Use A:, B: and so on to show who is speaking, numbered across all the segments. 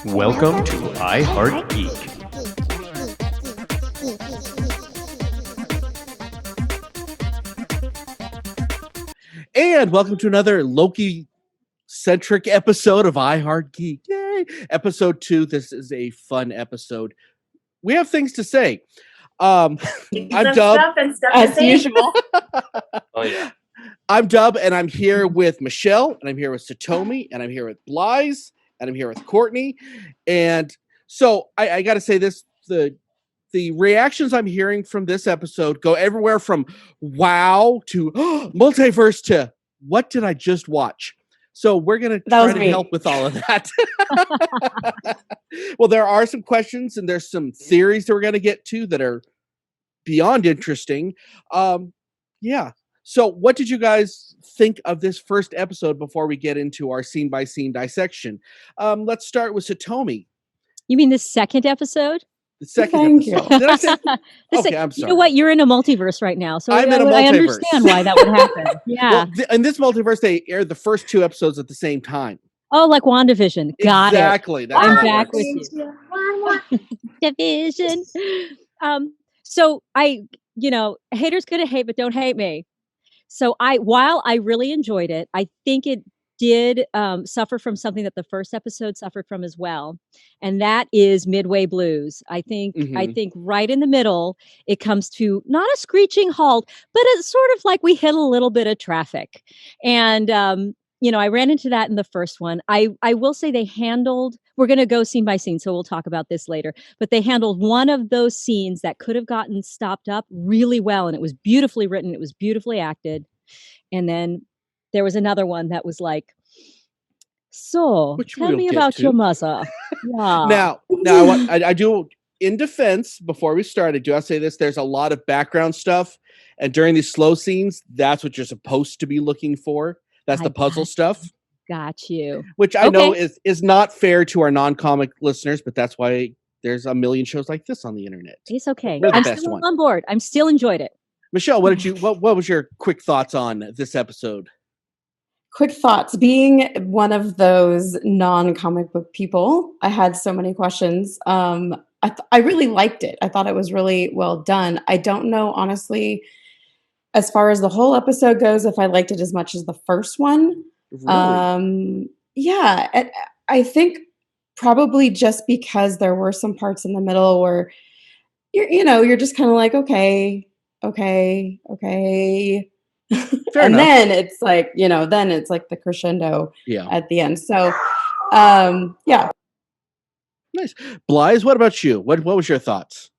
A: Welcome to I Heart Geek. And welcome to another Loki-centric episode of I Heart Geek. Yay! Episode 2. This is a fun episode. We have things to say. I'm Dub.
B: As usual.
C: Oh, yeah.
A: I'm Dub, and I'm here with Michelle, and I'm here with Satomi, and I'm here with Blythe, and I'm here with Courtney. And so I got to say this, the reactions I'm hearing from this episode go everywhere from wow to multiverse to what did I just watch? So we're going to try to help with all of that. Well, there are some questions and there's some theories that we're going to get to that are beyond interesting. Yeah. So what did you guys think of this first episode before we get into our scene by scene dissection? Let's start with Satomi.
B: You mean the second episode?
A: The second
B: Thank
A: episode.
B: you.
A: Did I say? Okay, I'm sorry.
B: You know what? You're in a multiverse right now, so
A: I'm in a
B: I
A: multiverse.
B: understand why that would happen. Yeah.
A: Well, in this multiverse, they aired the first 2 episodes at the same time.
B: Oh, like WandaVision. Got
A: exactly.
B: it.
A: That's
B: I'm
A: how that
B: back
A: works.
B: with you. Division. So haters gonna hate, but don't hate me. So while I really enjoyed it, I think it did suffer from something that the first episode suffered from as well, and that is midway blues. I think right in the middle it comes to not a screeching halt, but it's sort of like we hit a little bit of traffic, and I ran into that in the first one. I will say they handled. We're going to go scene by scene, so we'll talk about this later. But they handled one of those scenes that could have gotten stopped up really well, and it was beautifully written. It was beautifully acted, and then there was another one that was like, so tell me about your mother. Yeah.
A: Now, I do, in defense, before we start, I do have to say this, there's a lot of background stuff, and during these slow scenes, that's what you're supposed to be looking for. That's the puzzle stuff.
B: Got you.
A: Which I know is not fair to our non-comic listeners, but that's why there's a million shows like this on the internet.
B: It's okay.
A: I'm
B: still on board. I'm still enjoyed it.
A: Michelle, what was your quick thoughts on this episode?
C: Quick thoughts. Being one of those non-comic book people, I had so many questions. I really liked it. I thought it was really well done. I don't know, honestly, as far as the whole episode goes, if I liked it as much as the first one. Really? Yeah. I think probably just because there were some parts in the middle where you're just kind of like, okay. Then it's like, then it's like the crescendo at the end. So, yeah.
A: Nice. Blythe, what about you? What was your thoughts?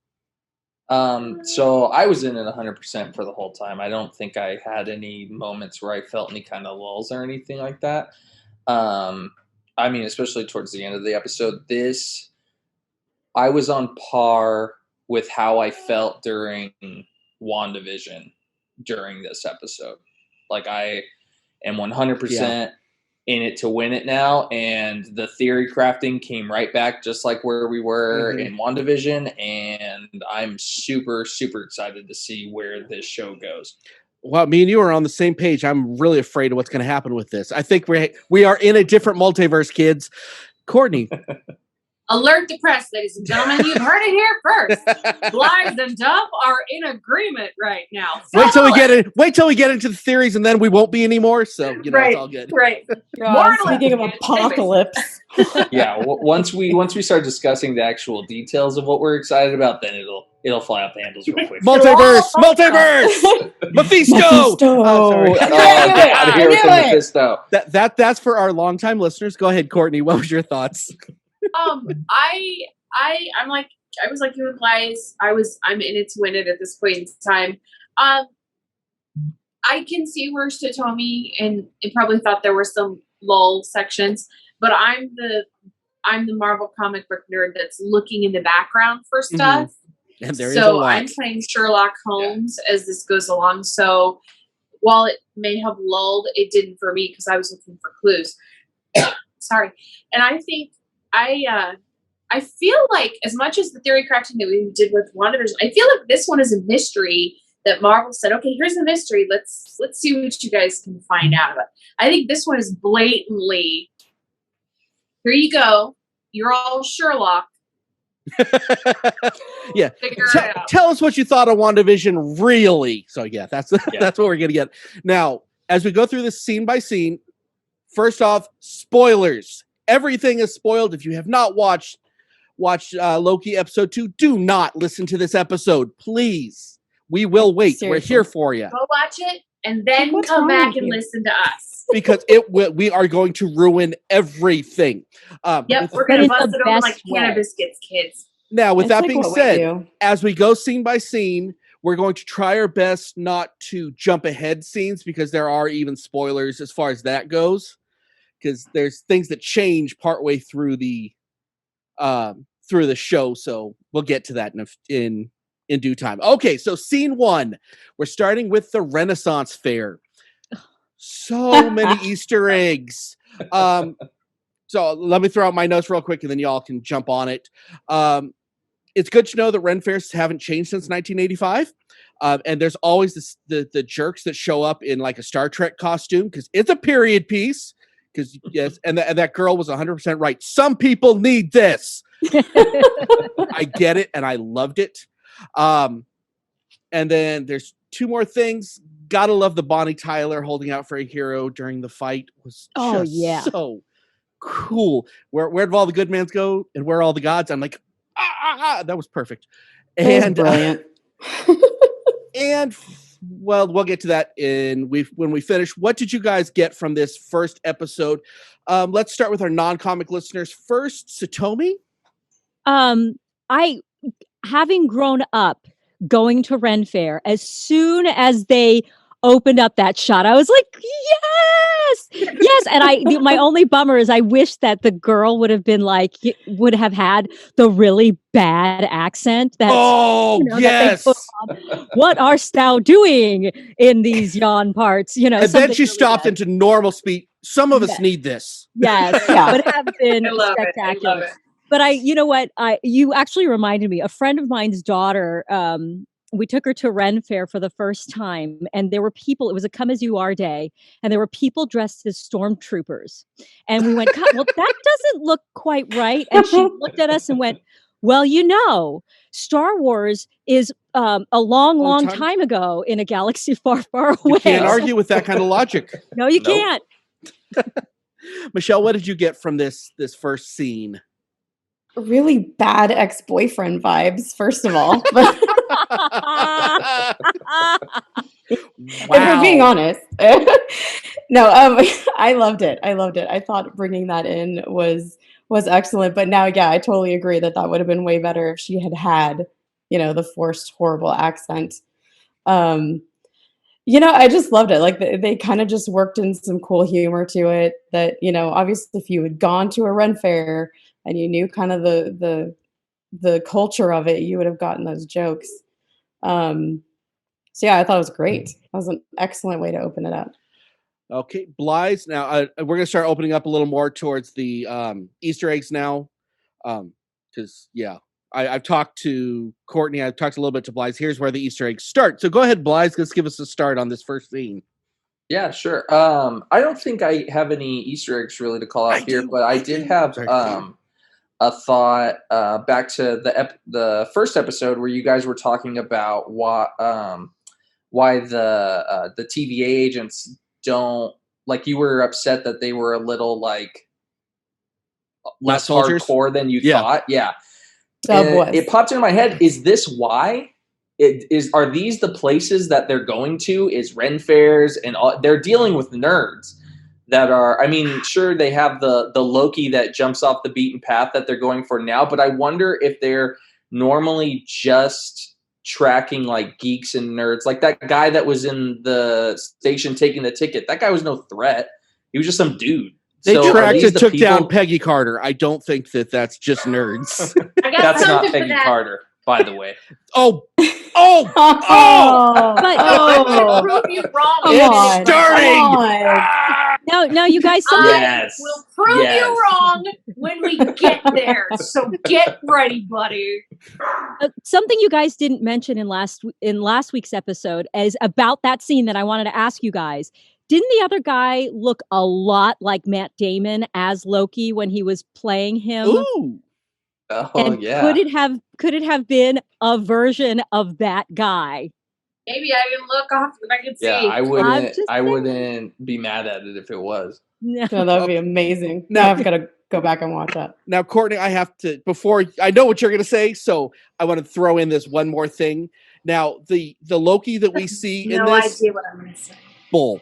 D: So I was in it 100% for the whole time. I don't think I had any moments where I felt any kind of lulls or anything like that. I mean, especially towards the end of the episode, I was on par with how I felt during WandaVision during this episode. Like, I am 100% in it to win it now, and the theory crafting came right back just like where we were in WandaVision, and I'm super, super excited to see where this show goes.
A: Well, me and you are on the same page. I'm really afraid of what's going to happen with this. I think we are in a different multiverse, kids. Courtney.
E: Alert the press, ladies and gentlemen. You've heard it here first. Blythe and Dub are in agreement right now.
A: Wait till we get into the theories, and then we won't be anymore. So it's all good.
E: Right.
C: Speaking of apocalypse.
D: Yeah. Once we start discussing the actual details of what we're excited about, then it'll fly off the handles real quick.
A: Multiverse. Mephisto.
C: Oh, sorry.
D: Get out of here with the Mephisto.
A: That's for our longtime listeners. Go ahead, Courtney. What was your thoughts?
E: I'm like, I was like you and Blythe. I'm in it to win it at this point in time. I can see where Satomi and it probably thought there were some lull sections, but I'm the Marvel comic book nerd that's looking in the background for stuff.
A: And there is a lot.
E: I'm playing Sherlock Holmes as this goes along. So while it may have lulled, it didn't for me because I was looking for clues. Sorry. And I think I feel like as much as the theory crafting that we did with WandaVision, I feel like this one is a mystery that Marvel said, okay, here's the mystery. Let's see what you guys can find out about. I think this one is blatantly, here you go. You're all Sherlock.
A: Yeah.
E: Figure it out.
A: Tell us what you thought of WandaVision, really. So yeah, that's what we're gonna get. Now, as we go through this scene by scene, first off, spoilers. Everything is spoiled. If you have not watched Loki episode 2, do not listen to this episode, please. We will wait.
C: Seriously.
A: We're here for you.
E: Go watch it and then
C: What's
E: come
C: wrong
E: back
C: with
E: and
C: you?
E: listen to us.
A: Because we are going to ruin everything.
E: Yep, we're
B: But
E: gonna
B: in
E: buzz
B: the
E: it over like
B: best way.
E: Hannah Biscuits, kids.
A: Now, with
C: It's
A: that
C: like
A: being
C: what we
A: said,
C: do.
A: as we go scene by scene, we're going to try our best not to jump ahead scenes because there are even spoilers as far as that goes. Because there's things that change partway through the show, so we'll get to that in due time. Okay, so scene 1, we're starting with the Renaissance Fair. So many Easter eggs. So let me throw out my notes real quick, and then y'all can jump on it. It's good to know that Ren fairs haven't changed since 1985. And there's always the jerks that show up in like a Star Trek costume because it's a period piece. Because yes, and that girl was 100% right. Some people need this. I get it, and I loved it. And then there's 2 more things. Gotta love the Bonnie Tyler holding out for a hero during the fight was just so cool. Where did all the good mans go, and where are all the gods? I'm like, that was perfect. And
C: brilliant.
A: and well, we'll get to that when we finish. What did you guys get from this first episode? Let's start with our non-comic listeners first. Satomi?
B: I, having grown up going to Ren Fair, as soon as they opened up that shot, I was like, yes. And my only bummer is I wish that the girl would have had the really bad accent. That they put on. What art thou doing in these yawn parts?
A: And then she
B: really
A: stopped
B: bad.
A: into normal speed. Some of us need this.
B: Yes,
C: Yeah.
B: would have been
E: I love
B: spectacular.
E: it.
B: But you know what? You actually reminded me. A friend of mine's daughter. We took her to Ren Fair for the first time, and there were people. It was a Come As You Are day, and there were people dressed as stormtroopers. And we went, well, that doesn't look quite right. And she looked at us and went, well, Star Wars is a long time ago in a galaxy far, far away.
A: You can't argue with that kind of logic.
B: No, you can't.
A: Michelle, what did you get from this first scene?
C: Really bad ex-boyfriend vibes, first of all. But if we're being honest. No, I loved it. I thought bringing that in was excellent. But now, yeah, I totally agree that would have been way better if she had, the forced horrible accent. I just loved it. Like they kind of just worked in some cool humor to it that, obviously if you had gone to a Ren Fair and you knew kind of the culture of it, you would have gotten those jokes. So yeah, I thought it was great. That was an excellent way to open it up.
A: Okay, Blythe. Now we're going to start opening up a little more towards the Easter eggs now, because I've talked to Courtney. I've talked a little bit to Blythe. Here's where the Easter eggs start. So go ahead, Blythe. Let's give us a start on this first scene.
D: Yeah, sure. I don't think I have any Easter eggs really to call out here, but I did have a thought back to the first episode where you guys were talking about why the TVA agents don't, like, you were upset that they were a little like less hardcore than you thought. Yeah. It popped into my head. Is this why? Are these the places that they're going to? Is Ren fairs and all, they're dealing with nerds that are, I mean, sure, they have the Loki that jumps off the beaten path that they're going for now, but I wonder if they're normally just tracking like geeks and nerds. Like that guy that was in the station taking the ticket, that guy was no threat. He was just some dude.
A: They tracked and took down Peggy Carter. I don't think that's just nerds.
D: That's not Peggy Carter, by the way.
A: But
E: prove you wrong.
A: It's starting.
B: No, you guys.
E: We'll prove you wrong when we get there. So get ready, buddy.
B: Something you guys didn't mention in last week's episode is about that scene that I wanted to ask you guys. didn't the other guy look a lot like Matt Damon as Loki when he was playing him?
A: Ooh.
D: Oh
B: And
D: yeah.
B: could it have been a version of that guy?
E: Maybe I didn't look off if I could see.
D: Yeah, I
B: just
D: wouldn't be mad at it if it was.
B: No.
C: So that would be amazing.
A: Now-
C: Now I've got to go back and watch that.
A: Now, Courtney, I have to, before I know what you're going to say, so I want to throw in this one more thing. Now, the Loki that we see in
E: no
A: this
E: idea what I'm going to say.
A: bull.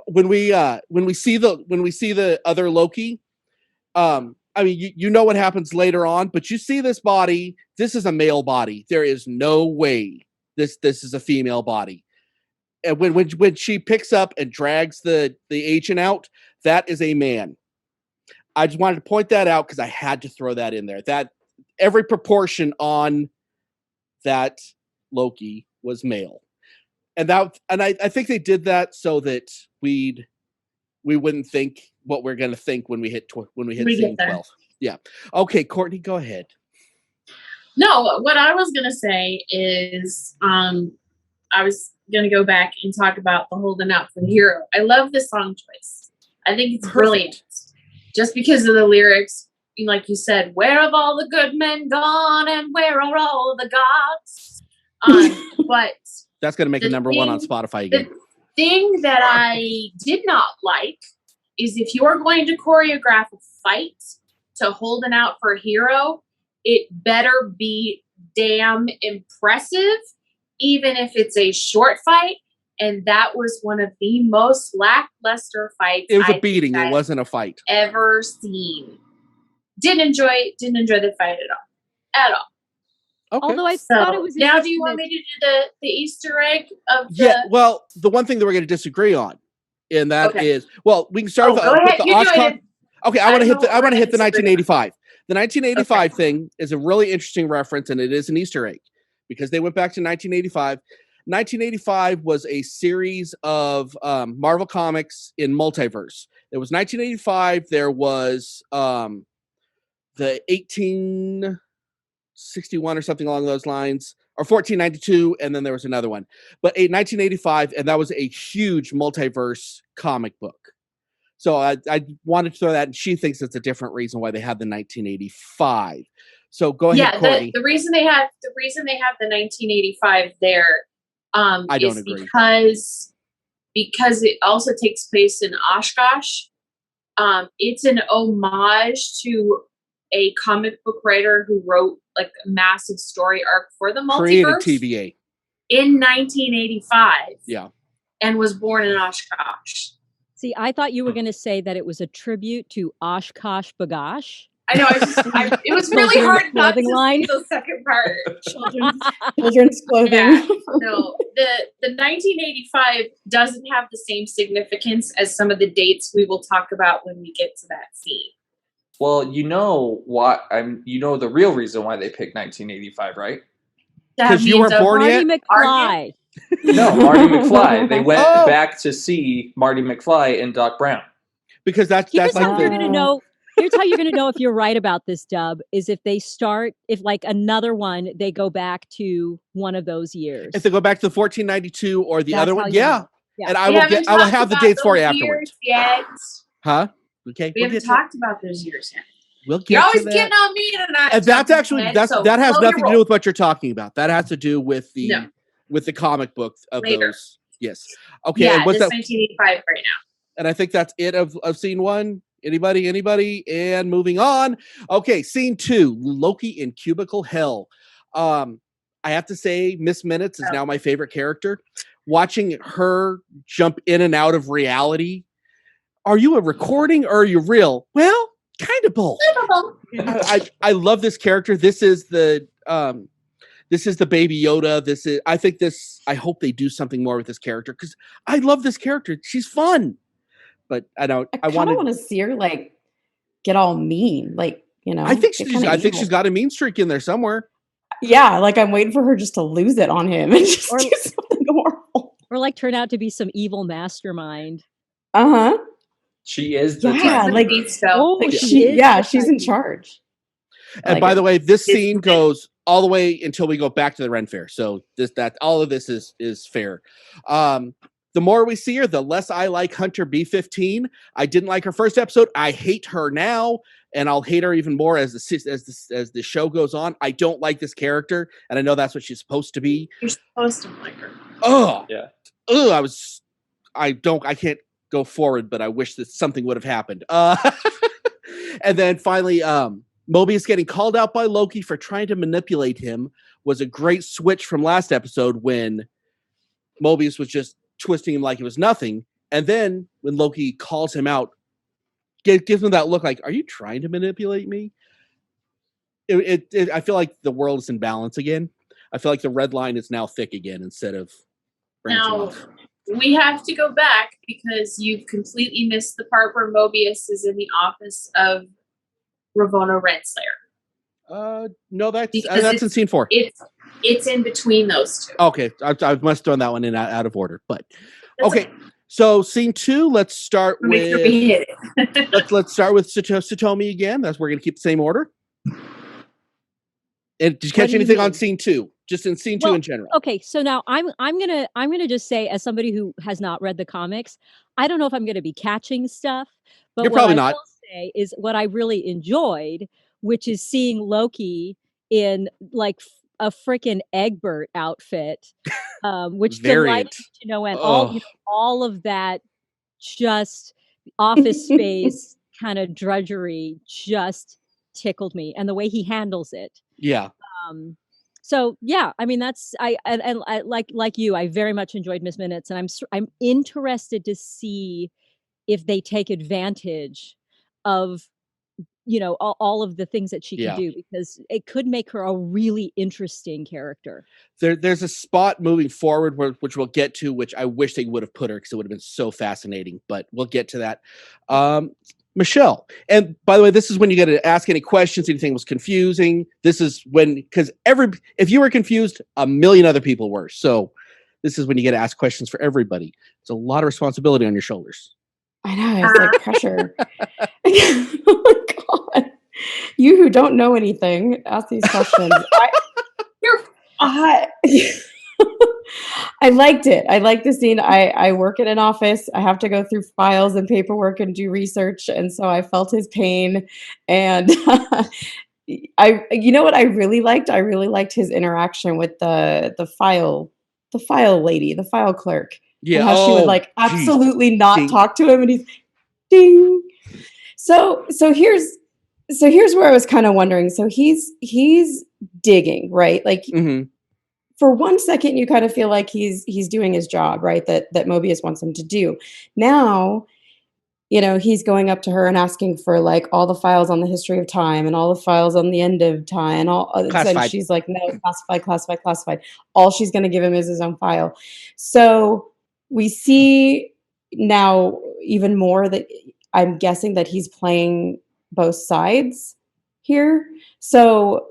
A: when we see the other Loki, I mean, you know what happens later on, but you see this body. This is a male body. There is no way this is a female body. And when she picks up and drags the agent out, that is a man. I just wanted to point that out because I had to throw that in there. That every proportion on that Loki was male, and I think they did that so that we wouldn't think what we're going to think when we hit scene 12. Yeah. Okay, Courtney, go ahead.
E: No, what I was going to say is I was going to go back and talk about the Holding Out for the Hero. I love the song choice. I think it's brilliant. Just because of the lyrics, like you said, where have all the good men gone and where are all the gods? But
A: that's going to make it number one on Spotify again.
E: The thing that I did not like is if you're going to choreograph a fight to Holding Out for a Hero, it better be damn impressive, even if it's a short fight. And that was one of the most lackluster fights.
A: It was a beating. It wasn't a fight.
E: Ever seen. Didn't enjoy the fight at all.
A: Okay.
B: Although I thought it was
E: now, do you want me to do the Easter egg of the?
A: Yeah. Well, the one thing that we're going to disagree on, and that is, well, we can start with the Oshkosh. Okay, I want to hit the 1985. The 1985 thing is a really interesting reference, and it is an Easter egg because they went back to 1985. 1985 was a series of Marvel comics in multiverse. There was 1985. There was the 1861 or something along those lines, or 1492, and then there was another one. But 1985, and that was a huge multiverse comic book. So I wanted to throw that, and she thinks it's a different reason why they had the 1985. So go ahead, Courtney.
E: The reason they have the 1985 there.
A: I don't agree.
E: Because it also takes place in Oshkosh. It's an homage to a comic book writer who wrote like a massive story arc for the multiverse.
A: Created TVA
E: in 1985.
A: Yeah,
E: and was born in Oshkosh.
B: See, I thought you were going to say that it was a tribute to Oshkosh Bagosh.
E: I know. It was really hard not to see the second part.
C: Children's clothing.
E: Yeah. No, the 1985 doesn't have the same significance as some of the dates we will talk about when we get to that scene.
D: Well, you know what? The real reason why they picked 1985, right?
A: Because you weren't born yet.
B: Marty McFly.
D: No, Marty McFly. They went back to see Marty McFly and Doc Brown.
A: Because that's like
B: you're going to know. Here's how you're going to know if you're right about this, Dub, is if like another one, they go back to one of those years.
A: If they go back to the 1492 or the other one, yeah. And I will have the dates for you afterwards.
E: Yet.
A: Huh? Okay.
E: We haven't talked about those years yet.
A: We'll get
E: you're always
A: that.
E: getting on me tonight.
A: And that's actually that has nothing to do with what you're talking about. That has to do with the comic book of later. Those. Yes. Okay.
E: Yeah,
A: and what's
E: this
A: that?
E: 1985 right now.
A: And I think that's it of scene one. Anybody? And moving on. Okay, scene 2, Loki in Cubicle Hell. I have to say, Miss Minutes is now my favorite character. Watching her jump in and out of reality. Are you a recording or are you real? Well, kind of both. I love this character. This is the Baby Yoda. I hope they do something more with this character because I love this character. She's fun. But I want
C: to see her like get all mean, like, you know.
A: I think she's got a mean streak in there somewhere.
C: Yeah, like I'm waiting for her just to lose it on him and just do something horrible,
B: or like turn out to be some evil mastermind.
D: She is
C: the
E: she's
C: in charge.
A: And by the way, this scene goes all the way until we go back to the Ren Fair. So all of this is fair. The more we see her, the less I like Hunter B15. I didn't like her first episode. I hate her now, and I'll hate her even more as the show goes on. I don't like this character, and I know that's what she's supposed to be.
E: You're supposed to like her.
A: Oh,
D: Yeah.
A: Oh, I can't go forward, but I wish that something would have happened. And then finally, Mobius getting called out by Loki for trying to manipulate him was a great switch from last episode when Mobius was just twisting him like it was nothing. And then when Loki calls him out, gives him that look like, are you trying to manipulate me? I feel like the world is in balance again. I feel like the red line is now thick again instead of branching
E: Now,
A: off.
E: we have to go back because you've completely missed the part where Mobius is in the office of Ravonna Renslayer.
A: No, that's
E: Because
A: in scene 4.
E: It's in between those two.
A: Okay, I must have thrown that one in out of order, but okay. So scene 2, let's start
E: Make sure
A: with
E: we hit it.
A: let's start with Satomi again. We're going to keep the same order. And did you catch
B: do you
A: anything on
B: mean?
A: scene 2? Just in scene 2
B: Well,
A: in general.
B: Okay, so now I'm gonna just say, as somebody who has not read the comics, I don't know if I'm gonna be catching stuff, but
A: You're
B: what
A: probably
B: I
A: not.
B: will say is what I really enjoyed, which is seeing Loki in like a freaking Egbert outfit, which delighted
A: Variant.
B: me to no end.
A: Oh,
B: All of that just Office Space kind of drudgery just tickled me, and the way he handles it.
A: yeah.
B: So yeah, I mean that's I like you, I very much enjoyed Miss Minutes, and I'm interested to see if they take advantage of all of the things that she can
A: Yeah.
B: do, because it could make her a really interesting character.
A: There's a spot moving forward which we'll get to, which I wish they would have put her because it would have been so fascinating, but we'll get to that. Michelle, and by the way, this is when you get to ask any questions, anything was confusing. This is when, because if you were confused, a million other people were. So this is when you get to ask questions for everybody. It's a lot of responsibility on your shoulders.
C: I know, it's like pressure. Oh my God. You who don't know anything, ask these questions. I liked it. I like the scene. I work in an office. I have to go through files and paperwork and do research. And so I felt his pain. And you know what I really liked? I really liked his interaction with the file lady, the file clerk.
A: Yeah.
C: And how she would like absolutely not talk to him, and he's ding. So here's where I was kind of wondering. So he's digging, right? Like for 1 second you kind of feel like he's doing his job, right? That Mobius wants him to do. Now, he's going up to her and asking for like all the files on the history of time and all the files on the end of time and all. And she's like, no, classified. All she's going to give him is his own file. So we see now even more that I'm guessing that he's playing both sides here. So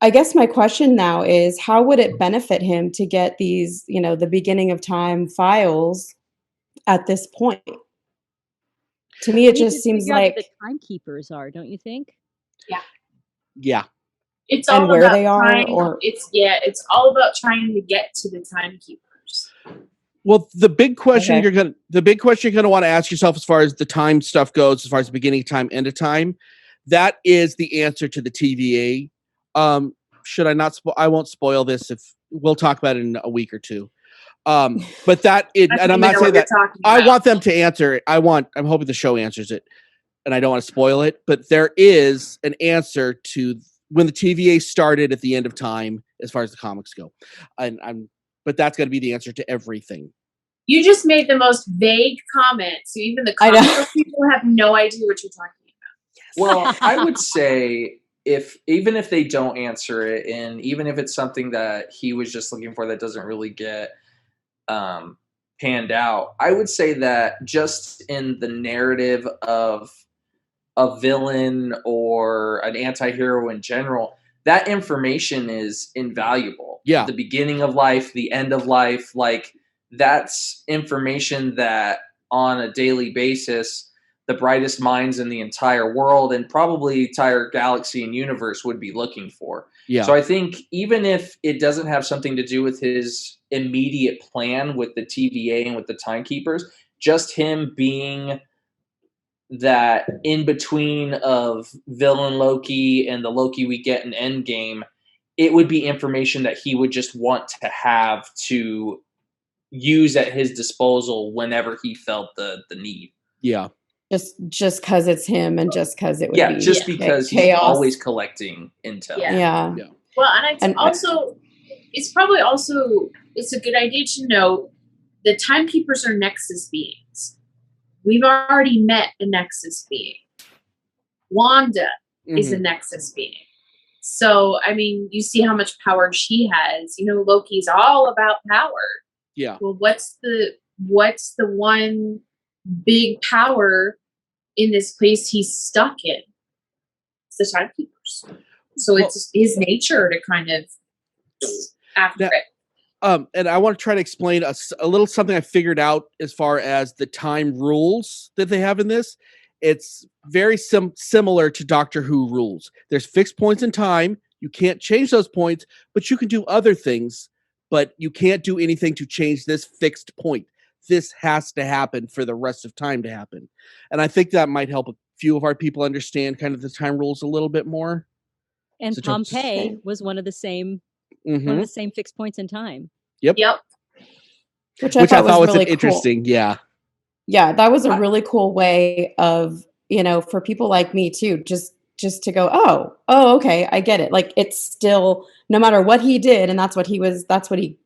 C: I guess my question now is, how would it benefit him to get these, the beginning of time files at this point? To me, it just seems like
B: the timekeepers are, don't you think?
A: Yeah.
E: It's all
C: where
E: about
C: they are,
E: trying, it's all about trying to get to the timekeepers.
A: Well, the big question you're gonna want to ask yourself, as far as the time stuff goes, as far as the beginning of time, end of time, that is the answer to the TVA. Should I not? I won't spoil this. If we'll talk about it in a week or two. But and I'm not saying that I want them to answer it. I'm hoping the show answers it, and I don't want to spoil it. But there is an answer to when the TVA started at the end of time, as far as the comics go, but that's got to be the answer to everything.
E: You just made the most vague comment, so even the comic book people have no idea what you're talking about.
D: Yes. Well, I would say even if they don't answer it, and even if it's something that he was just looking for that doesn't really get panned out, I would say that just in the narrative of a villain or an anti-hero in general, that information is invaluable.
A: Yeah.
D: The beginning of life, the end of life, like that's information that on a daily basis, the brightest minds in the entire world and probably entire galaxy and universe would be looking for.
A: Yeah.
D: So I think even if it doesn't have something to do with his immediate plan with the TVA and with the timekeepers, just him being that in between of villain Loki and the Loki we get in Endgame, it would be information that he would just want to have to use at his disposal whenever he felt the need.
A: Yeah.
C: Just because it's him and just because it would be
D: just because he's
C: chaos.
D: always collecting intel.
C: Yeah.
E: Well, and it's probably also, it's a good idea to know the timekeepers are Nexus beings. We've already met a Nexus being. Wanda is a Nexus being. So, I mean, you see how much power she has. You know, Loki's all about power.
A: Yeah.
E: Well, what's the one big power in this place he's stuck in? It's the timekeepers. So it's his nature to kind of after it.
A: And I want to try to explain a little something I figured out as far as the time rules that they have in this. It's very similar to Doctor Who rules. There's fixed points in time. You can't change those points, but you can do other things, but you can't do anything to change this fixed point. This has to happen for the rest of time to happen. And I think that might help a few of our people understand kind of the time rules a little bit more.
B: And Pompeii was one of the same fixed points in time.
A: Yep.
C: Which I thought was really
A: interesting.
C: Cool.
A: Yeah.
C: Yeah, that was a really cool way of, for people like me too, just to go, oh, okay, I get it. Like, it's still, no matter what he did, and that's what he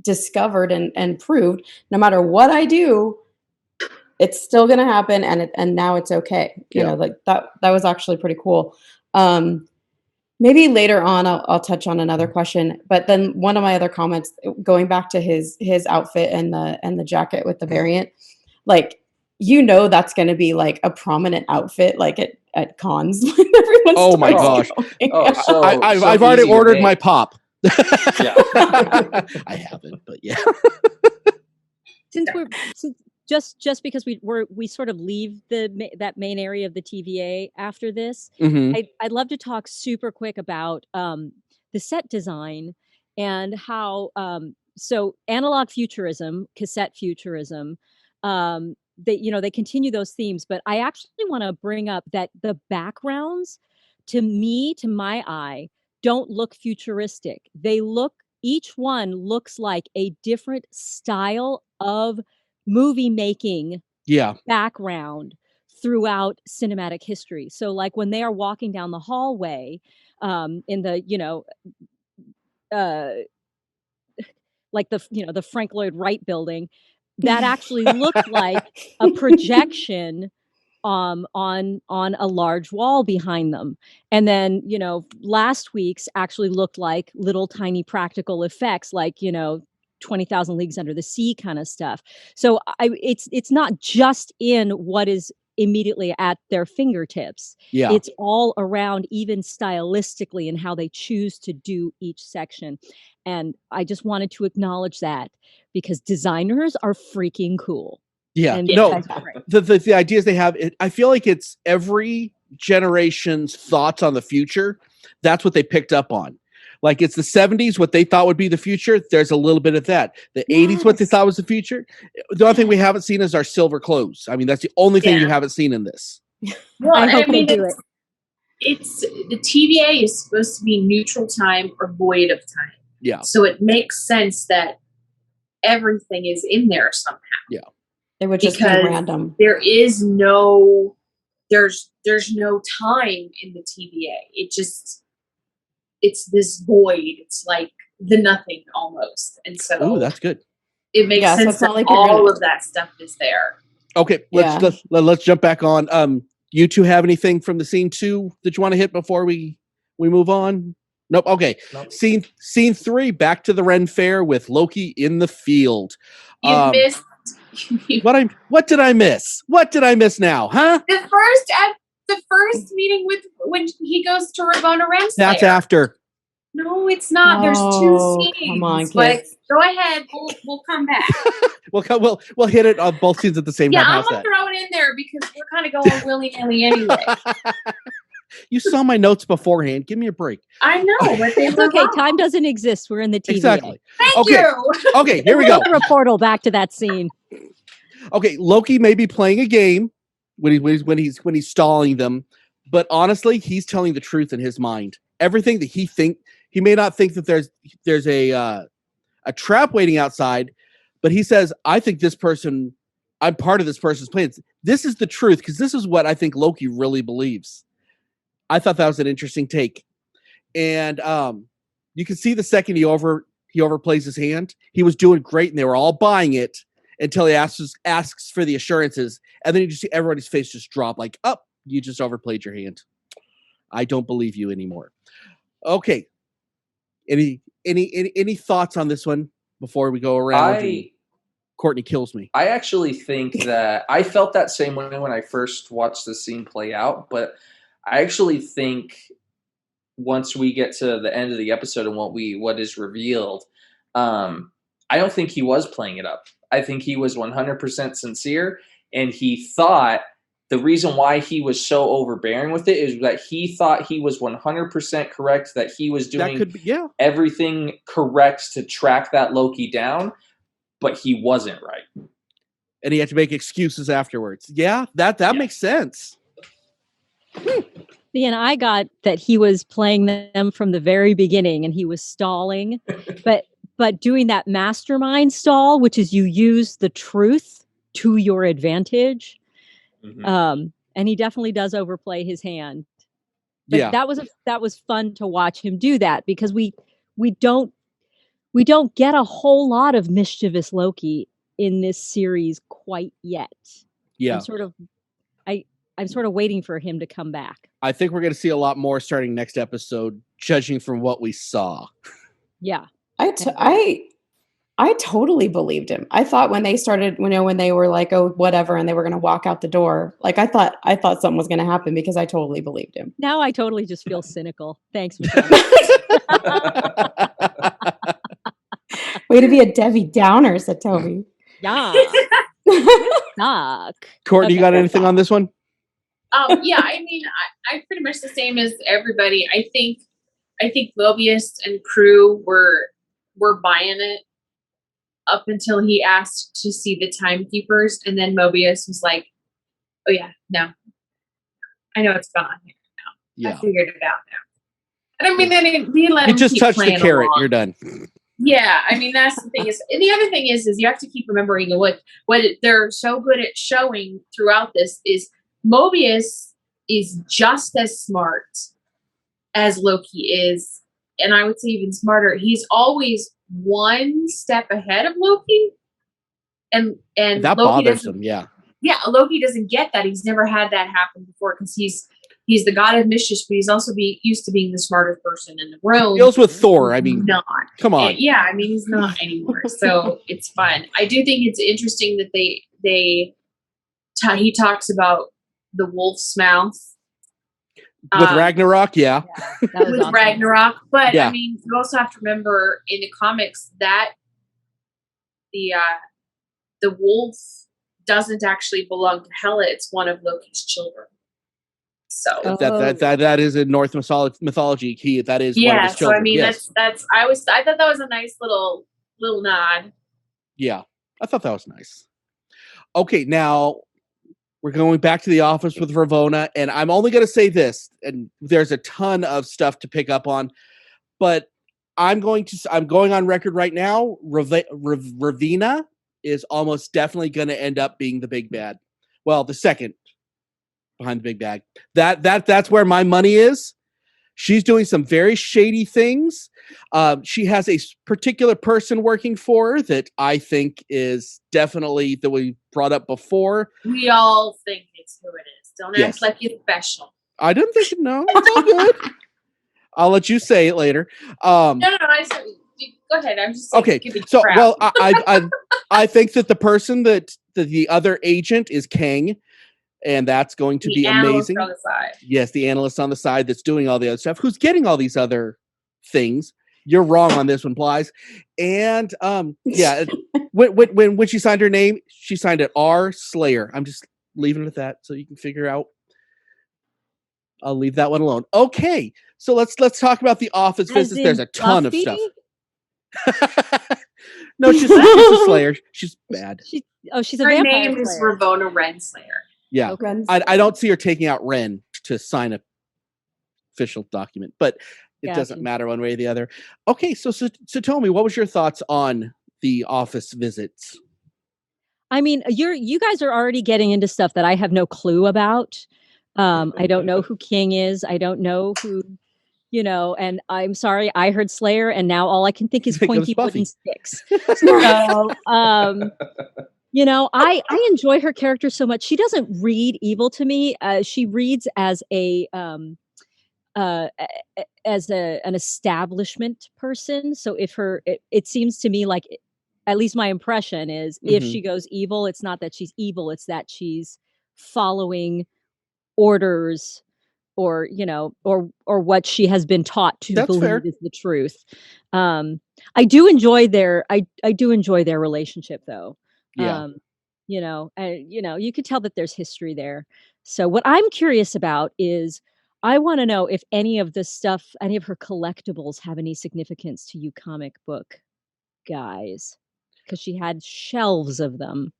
C: discovered and proved, no matter what I do, it's still going to happen. And now it's okay. You know, like that was actually pretty cool. Maybe later on, I'll touch on another question, but then one of my other comments, going back to his outfit and the jacket with the variant, like, that's going to be like a prominent outfit, like at cons. When everyone's
A: oh my gosh!
D: So
A: I've already ordered my pop.
D: Yeah,
A: I haven't, but yeah.
B: Since just because we sort of leave that main area of the TVA after this, I'd love to talk super quick about the set design and how so analog futurism, cassette futurism, they continue those themes, but I actually want to bring up that the backgrounds, to my eye, don't look futuristic. Each one looks like a different style of movie making background throughout cinematic history. So like when they are walking down the hallway in the like the Frank Lloyd Wright building, that actually looked like a projection on a large wall behind them. And then last week's actually looked like little tiny practical effects, like 20,000 Leagues Under the Sea kind of stuff. So it's not just in what is immediately at their fingertips.
A: Yeah.
B: It's all around, even stylistically, and how they choose to do each section. And I just wanted to acknowledge that, because designers are freaking cool.
A: Yeah.
B: And
A: No, the ideas they have, I feel like it's every generation's thoughts on the future. That's what they picked up on. Like, it's the 70s, what they thought would be the future. There's a little bit of that. The 80s, what they thought was the future. The only thing we haven't seen is our silver clothes. I mean, that's the only thing you haven't seen in this.
E: Well,
B: I hope they do it.
E: It's the TVA is supposed to be neutral time or void of time.
A: Yeah.
E: So it makes sense that everything is in there somehow.
A: Yeah.
C: It would just be random.
E: There is no, there's no time in the TVA. It's this void. It's like the nothing almost. And so
A: that's good.
E: It makes sense that like all of that stuff is there.
A: Okay, let's jump back on. You two have anything from the scene 2 that you want to hit before we move on? Nope. Okay. Nope. Scene 3, back to the Ren Fair with Loki in the field.
E: You missed.
A: What did I miss? What did I miss now? Huh?
E: The first meeting with when he goes to Ramona Renslayer.
A: That's after.
E: No, it's not. There's 2 scenes.
C: Come on, kids.
E: But go ahead. We'll come back.
A: We'll hit it on both scenes at the same time.
E: Yeah, I'm gonna throw it in there because we're kind of going willy-nilly anyway.
A: You saw my notes beforehand. Give me a break.
E: I know, but they
B: It's
E: were
B: okay.
E: wrong.
B: Time doesn't exist. We're in the TVA.
A: Exactly.
E: Thank
A: Okay.
E: you.
A: Okay, here we go.
B: Open a portal back to that scene.
A: Okay, Loki may be playing a game when he's stalling them, but honestly, he's telling the truth in his mind. Everything that he may not think that there's a trap waiting outside, but he says, I think this person, I'm part of this person's plans. This is the truth, because this is what I think Loki really believes. I thought that was an interesting take. And you can see the second he overplays his hand, he was doing great and they were all buying it until he asks for the assurances. And then you just see everybody's face just drop like, oh, you just overplayed your hand. I don't believe you anymore. Okay. Any thoughts on this one before we go around? Courtney kills me.
D: I actually think that I felt that same way when I first watched the scene play out, but I actually think once we get to the end of the episode and what is revealed, I don't think he was playing it up. I think he was 100% sincere, and he thought the reason why he was so overbearing with it is that he thought he was 100% correct, that he was doing everything correct to track that Loki down, but he wasn't right.
A: And he had to make excuses afterwards. Yeah, that makes sense.
B: And I got that he was playing them from the very beginning and he was stalling, but doing that mastermind stall, which is you use the truth to your advantage. Mm-hmm. And he definitely does overplay his hand. But that was fun to watch him do that, because we don't get a whole lot of mischievous Loki in this series quite yet.
A: Yeah.
B: I'm sort of waiting for him to come back.
A: I think we're going to see a lot more starting next episode, judging from what we saw.
B: Yeah.
C: I totally believed him. I thought when they started, when they were like, oh, whatever, and they were going to walk out the door, like I thought something was going to happen, because I totally believed him.
B: Now I totally just feel cynical. Thanks, Michelle.
C: Way to be a Debbie Downer, said Toby.
B: Yeah. Suck.
A: Courtney, you got anything on this one?
E: Yeah, I mean, I pretty much the same as everybody. I think Mobius and crew were buying it up until he asked to see the timekeepers, and then Mobius was like, "Oh yeah, no, I know it's gone here now. I figured it out now." And I mean, then he let him
A: just
E: keep
A: touch the carrot.
E: Along.
A: You're done.
E: Yeah, I mean, that's the thing and the other thing is you have to keep remembering what they're so good at showing throughout this is Mobius is just as smart as Loki is, and I would say even smarter. He's always one step ahead of Loki, and
A: that
E: Loki
A: bothers him. Yeah,
E: Loki doesn't get that. He's never had that happen before, because he's the god of mischief, but he's also used to being the smartest person in the room.
A: He deals with Thor. I mean, come on.
E: And, yeah, I mean, he's not anymore. So it's fun. I do think it's interesting that he talks about the wolf's mouth
A: with Ragnarok. Yeah,
E: with awesome. Ragnarok. But I mean, you also have to remember in the comics that the wolf doesn't actually belong to Hela. It's one of Loki's children. So
A: that is in Norse mythology. That is one of his children.
E: So I mean, that's I thought that was a nice little nod.
A: Yeah, I thought that was nice. Okay, now we're going back to the office with Ravonna, and I'm only going to say this, and there's a ton of stuff to pick up on, but I'm going on record right now. Ravonna is almost definitely going to end up being the big bad. Well, the second behind the big bag. That's where my money is. She's doing some very shady things. She has a particular person working for her that I think is definitely that we brought up before.
E: We all think it's who it is. Don't act like it's special.
A: I didn't think no. It's all good. I'll let you say it later.
E: No. I said, go ahead. I'm just saying,
A: okay. So, well, I think that the person that the other agent is Kang. And that's going to be amazing.
E: On the side.
A: Yes, the analyst on the side that's doing all the other stuff. Who's getting all these other things? You're wrong on this one, Blythe. And when she signed her name, she signed it R Slayer. I'm just leaving it at that, so you can figure out. I'll leave that one alone. Okay, so let's talk about the office
B: As
A: visits. There's
B: in
A: a ton of
B: Buffy?
A: stuff. No, she's a Slayer. She's bad.
B: She's a
E: Her
B: vampire
E: name is
B: slayer.
E: Ravonna Renslayer.
A: Yeah,
B: Okay.
C: Ren's-
A: I don't see her taking out Ren to sign a official document, but it doesn't
B: Gotcha.
A: matter one way or the other. Okay, so Tomi, what was your thoughts on the office visits?
B: I mean, you guys are already getting into stuff that I have no clue about. I don't know who King is. I don't know who, and I'm sorry, I heard Slayer, and now all I can think is
A: Think of
B: pointy
A: Buffy.
B: wooden sticks. So, I enjoy her character so much. She doesn't read evil to me. She reads as an establishment person. So if it seems to me like, at least my impression is, if
A: Mhm.
B: she goes evil, it's not that she's evil, it's that she's following orders, or what she has been taught to
A: That's
B: believe
A: fair.
B: is the truth. I do enjoy their relationship, though.
A: Yeah.
B: You could tell that there's history there. So what I'm curious about is, I want to know if any of this stuff, any of her collectibles, have any significance to you comic book guys, because she had shelves of them.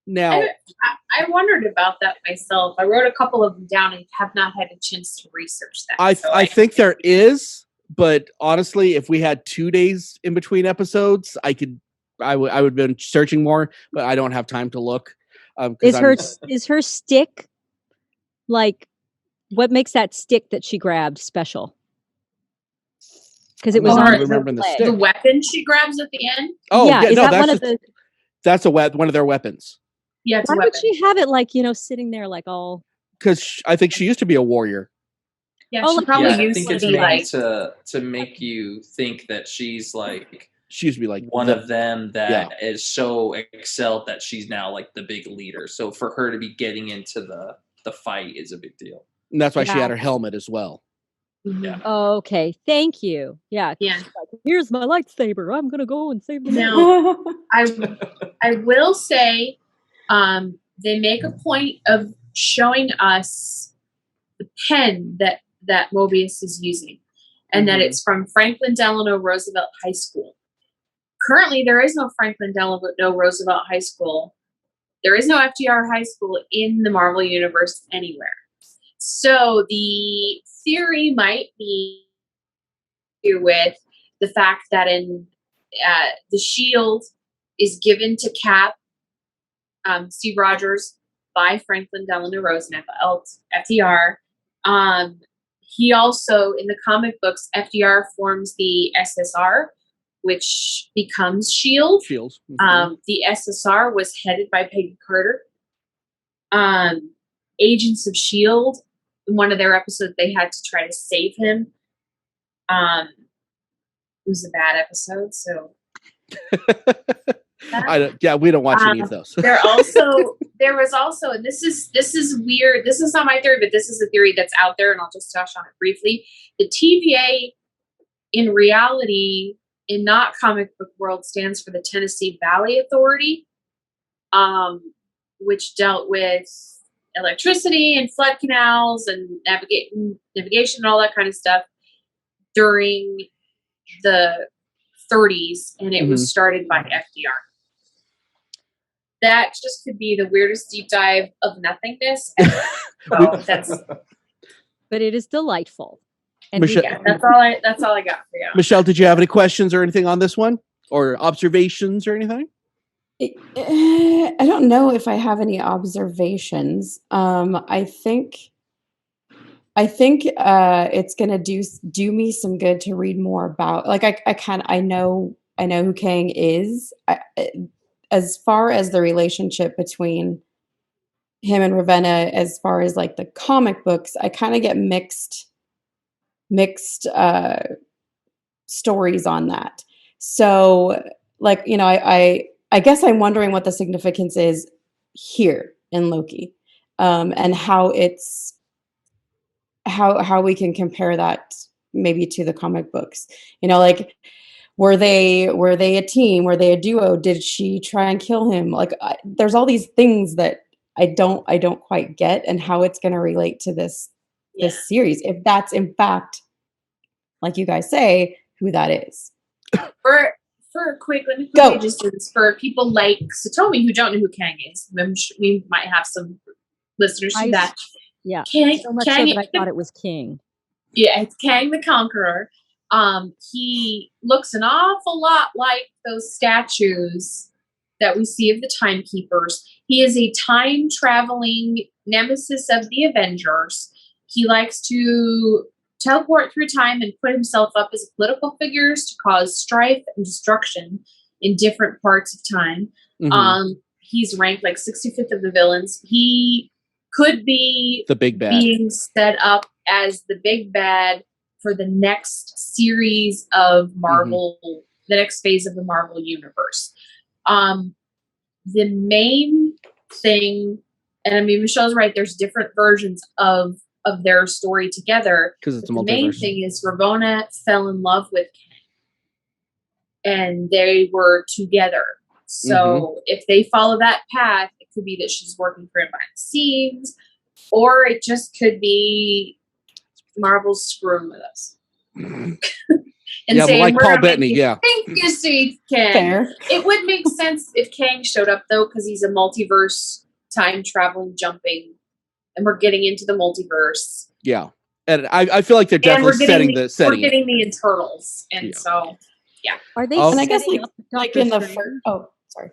A: Now,
E: I wondered about that myself. I wrote a couple of them down and have not had a chance to research that.
A: I think there is, but honestly, if we had 2 days in between episodes, I would have been searching more, but I don't have time to look.
B: Is her stick, like, what makes that stick that she grabbed special? Because it was
A: I'm
B: on
A: not
B: her
A: remembering the
B: leg.
A: stick.
E: the weapon she grabs at the end?
A: Oh yeah,
B: is
A: no,
B: that
A: that's
B: one of
A: just,
B: the?
A: that's one of their weapons.
E: Yeah, it's a
B: Why would
E: weapon.
B: she have it, like, sitting there, like, all?
A: Because I think she used to be a warrior.
E: Yeah,
B: Oh,
E: she
B: like,
E: probably
D: Yeah, I
E: used
D: think
E: to
D: it's
E: be
D: meant
E: like.
D: to make you think that she's like
A: She used to be like
D: one of them that
A: yeah.
D: is so excelled that she's now like the big leader. So for her to be getting into the fight is a big deal.
A: And that's why she had her
B: Gotcha.
A: helmet as well.
E: Mhm.
B: Oh, okay, thank you. Yeah.
E: Yeah.
B: She's like, here's my lightsaber. I'm gonna go and save the world.
E: Now, I will say, they make a point of showing us the pen that Mobius is using, and that
A: Mhm.
E: it's from Franklin Delano Roosevelt High School. Currently, there is no Franklin Delano Roosevelt High School. There is no FDR High School in the Marvel Universe anywhere. So the theory might be with the fact that in the shield is given to Cap, Steve Rogers, by Franklin Delano Roosevelt, FDR. He also, in the comic books, FDR forms the SSR, which becomes SHIELD.
A: Shields.
E: The SSR was headed by Peggy Carter. Agents of SHIELD, in one of their episodes, they had to try to save him. It was a bad episode, so.
A: We don't watch any of those.
E: There was also, and this is weird. This is not my theory, but this is a theory that's out there, and I'll just touch on it briefly. The TVA, in reality, in not comic book world, stands for the Tennessee Valley Authority, which dealt with electricity and flood canals and navigation and all that kind of stuff during the 30s, and it was started by FDR. That just could be the weirdest deep dive of nothingness. So
B: But it is delightful. And
A: Michelle-
E: yeah, that's all I got for you.
A: Michelle, did you have any questions or anything on this one, or observations or anything?
C: I don't know if I have any observations. I think it's gonna do me some good to read more about. Like I know who Kang is. As far as the relationship between him and Ravenna, as far as like the comic books, I kind of get mixed stories on that. So, like, I guess I'm wondering what the significance is here in Loki, and how we can compare that maybe to the comic books. Like, were they a team? Were they a duo? Did she try and kill him? Like, there's all these things that I don't quite get, and how it's going to relate to this this series, if that's in fact, like you guys say, who that is.
E: For a quick, let me
C: Go.
E: just do this for people like Satomi who don't know who Kang is. We might have some listeners to that.
B: Yeah,
E: Kang,
B: so much
E: Kang,
B: so that I thought it was King.
E: Yeah, it's Kang the Conqueror. He looks an awful lot like those statues that we see of the Timekeepers. He is a time-traveling nemesis of the Avengers. He likes to teleport through time and put himself up as political figures to cause strife and destruction in different parts of time.
A: Mhm.
E: He's ranked like 65th of the villains. He could be
A: The big bad.
E: being set up as the big bad for the next series of Marvel, the next phase of the Marvel universe. The main thing, and I mean, Michelle's right, there's different versions of their story together.
A: Because it's a
E: The main
A: multiverse.
E: thing is Ravonna fell in love with Kang, and they were together. So if they follow that path, it could be that she's working for him behind the scenes, or it just could be Marvel's screwing with us. And
A: Yeah,
E: saying,
A: like
E: we're
A: Paul
E: gonna make
A: Bettany,
E: you
A: yeah.
E: think you see Kang.
C: Fair.
E: It would make sense if Kang showed up, though, because he's a multiverse, time-traveling, jumping, and we're getting into the multiverse.
A: Yeah. And I feel like they're
E: And
A: definitely setting
E: we're
A: it.
E: getting the Eternals. And
A: Yeah.
E: so,
B: Are they
A: Oh.
C: And I guess
B: setting
C: like
B: up
C: like
B: Doctor
C: in the
B: Strange?
C: first. Oh, sorry.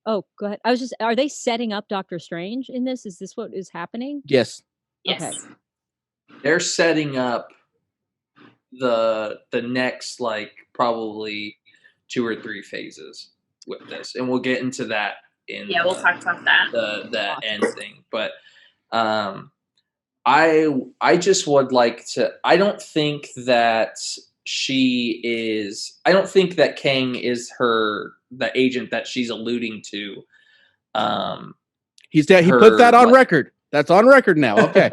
B: Oh, go ahead. Are they setting up Doctor Strange in this? Is this what is happening?
A: Yes.
E: yes.
B: Okay.
D: They're setting up the next like probably 2 or 3 phases with this, and we'll get into that in
E: Yeah, we'll talk about that.
D: the end thing. But I just would like to. I don't think that I don't think that Kang is the agent that she's alluding to.
A: He put that on
D: like-
A: record. That's on record now. Okay.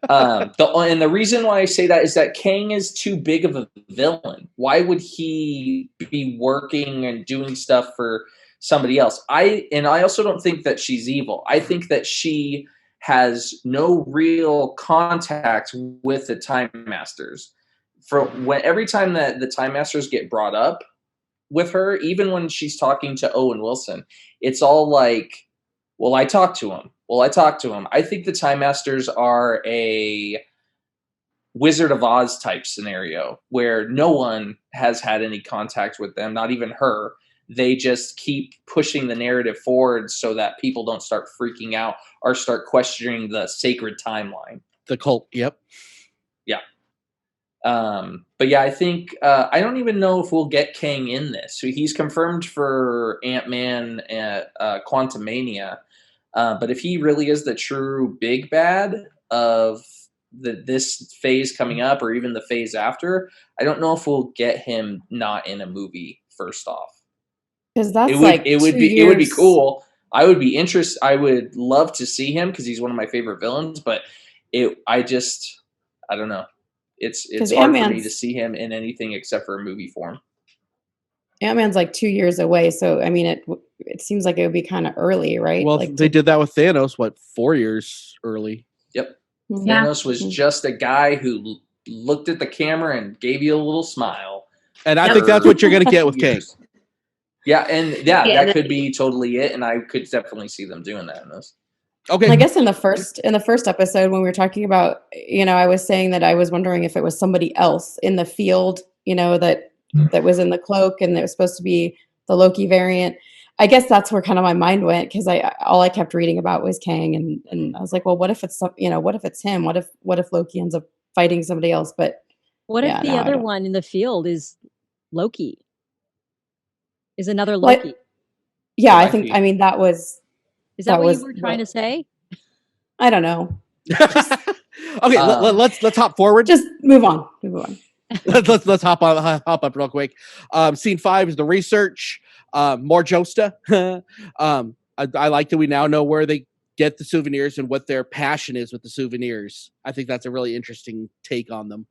D: And the reason why I say that is that Kang is too big of a villain. Why would he be working and doing stuff for somebody else? I also don't think that she's evil. I think that she has no real contact with the Time Masters. Every time that the Time Masters get brought up with her, even when she's talking to Owen Wilson, it's all like, well, I talked to him. I think the Time Masters are a Wizard of Oz type scenario where no one has had any contact with them, not even her. They just keep pushing the narrative forward so that people don't start freaking out or start questioning the sacred timeline.
A: The cult. Yep.
D: Yeah. But yeah, I think I don't even know if we'll get Kang in this. So he's confirmed for Ant-Man at Quantumania. But if he really is the true big bad of this phase coming up or even the phase after, I don't know if we'll get him not in a movie first off.
C: Because that's
D: it would be cool. I would be interested. I would love to see him because he's one of my favorite villains, but I don't know. It's hard for me to see him in anything except for a movie form.
C: Ant-Man's like 2 years away, so I mean, it seems like it would be kind of early, right?
A: Well,
C: like
A: they did that with Thanos, 4 years early?
D: Yep.
E: Yeah.
D: Thanos was just a guy who looked at the camera and gave you a little smile.
A: And I think that's what you're going to get with Kang.
D: Yeah, and that could be totally it, and I could definitely see them doing that in this.
A: Okay.
C: I guess in the first episode when we were talking about, I was saying that I was wondering if it was somebody else in the field, that was in the cloak and it was supposed to be the Loki variant. I guess that's where kind of my mind went because all I kept reading about was Kang and I was like, well, what if it's what if it's him? What if Loki ends up fighting somebody else? But
B: what if the other one in the field is Loki? Is another Loki?
C: Yeah, I think. I mean, that was.
B: Is that what you were trying to say?
C: I don't know.
A: Okay, let's hop forward.
C: Just move on.
A: let's hop up real quick. Scene 5 is the research. More Josta. I like that we now know where they get the souvenirs and what their passion is with the souvenirs. I think that's a really interesting take on them.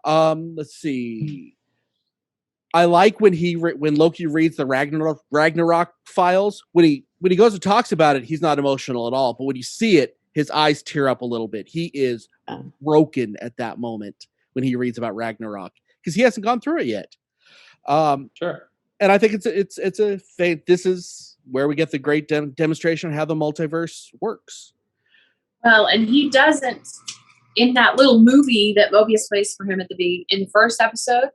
A: Let's see. I like when Loki reads the Ragnarok files. When he goes and talks about it, he's not emotional at all. But when you see it, his eyes tear up a little bit. He is broken at that moment when he reads about Ragnarok because he hasn't gone through it yet.
D: Sure.
A: And I think this is where we get the great demonstration of how the multiverse works.
E: Well, and he doesn't, in that little movie that Mobius plays for him in the first episode,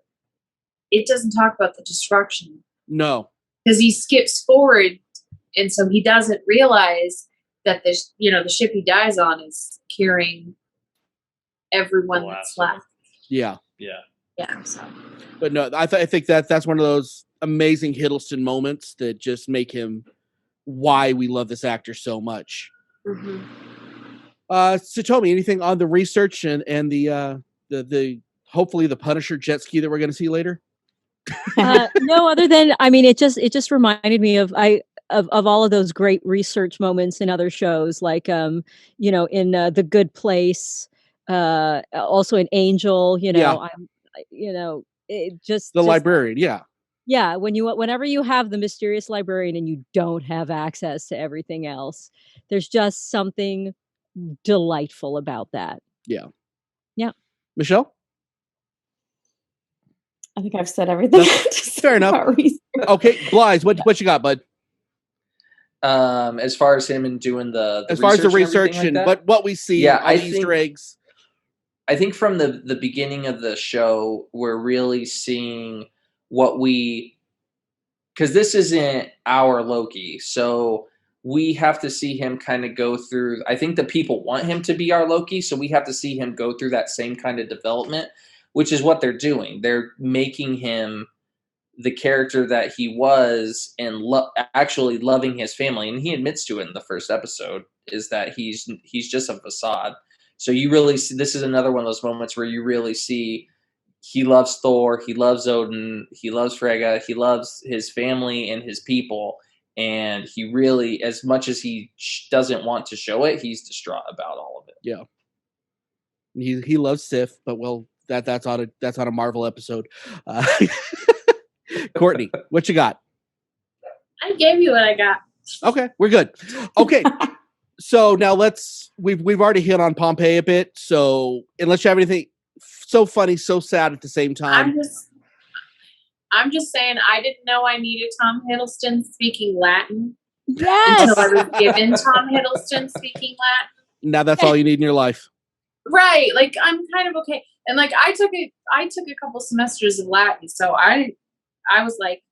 E: it doesn't talk about the destruction.
A: No.
E: Because he skips forward, and so he doesn't realize that the ship he dies on is carrying everyone that's left.
A: Yeah.
E: Yeah. So.
A: But no, I think that's one of those amazing Hiddleston moments that just make him why we love this actor so much.
E: Mm-hmm.
A: Satomi, anything on the research and the hopefully the Punisher jet ski that we're going to see later?
B: No, other than it just reminded me of all of those great research moments in other shows, like in The Good Place, also in Angel. It just
A: the librarian,
B: yeah. Whenever you have the mysterious librarian and you don't have access to everything else, there's just something delightful about that.
A: Yeah.
B: Michelle?
C: I think I've said everything.
A: Fair enough. Okay, Blythe, what you got, bud?
D: As far as him and doing the
A: as far as the research and what we see, all the Easter eggs.
D: I think from the beginning of the show, we're really seeing because this isn't our Loki, so we have to see him kind of go through. I think the people want him to be our Loki, so we have to see him go through that same kind of development, which is what they're doing. They're making him the character that he was and actually loving his family. And he admits to it in the first episode, is that he's just a facade. So you really see, this is another one of those moments where you really see he loves Thor, he loves Odin, he loves Frigga, he loves his family and his people. And he really, as much as he doesn't want to show it, he's distraught about all of it.
A: Yeah. He loves Sif, but that's on a Marvel episode. Courtney, what you got?
E: I gave you what I got.
A: Okay, we're good. Okay, so now we've already hit on Pompeii a bit. So unless you have anything so funny, so sad at the same time,
E: I'm just saying I didn't know I needed Tom Hiddleston speaking Latin.
B: Yes.
E: Until I was given Tom Hiddleston speaking Latin.
A: Now that's all you need in your life.
E: Right. Like I'm kind of okay. And like I took a couple semesters of Latin, so I was like,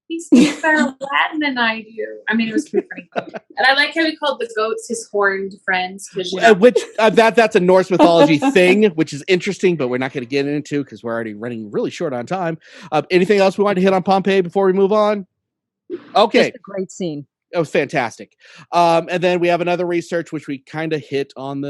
E: he speaks better Latin than I do. I mean, it was pretty funny. And I like how he called the goats his horned friends.
A: Which that's a Norse mythology thing, which is interesting, but we're not going to get into because we're already running really short on time. Anything else we want to hit on Pompeii before we move on? Okay.
B: Just a great scene.
A: It was fantastic. And then we have another research, which we kind of hit on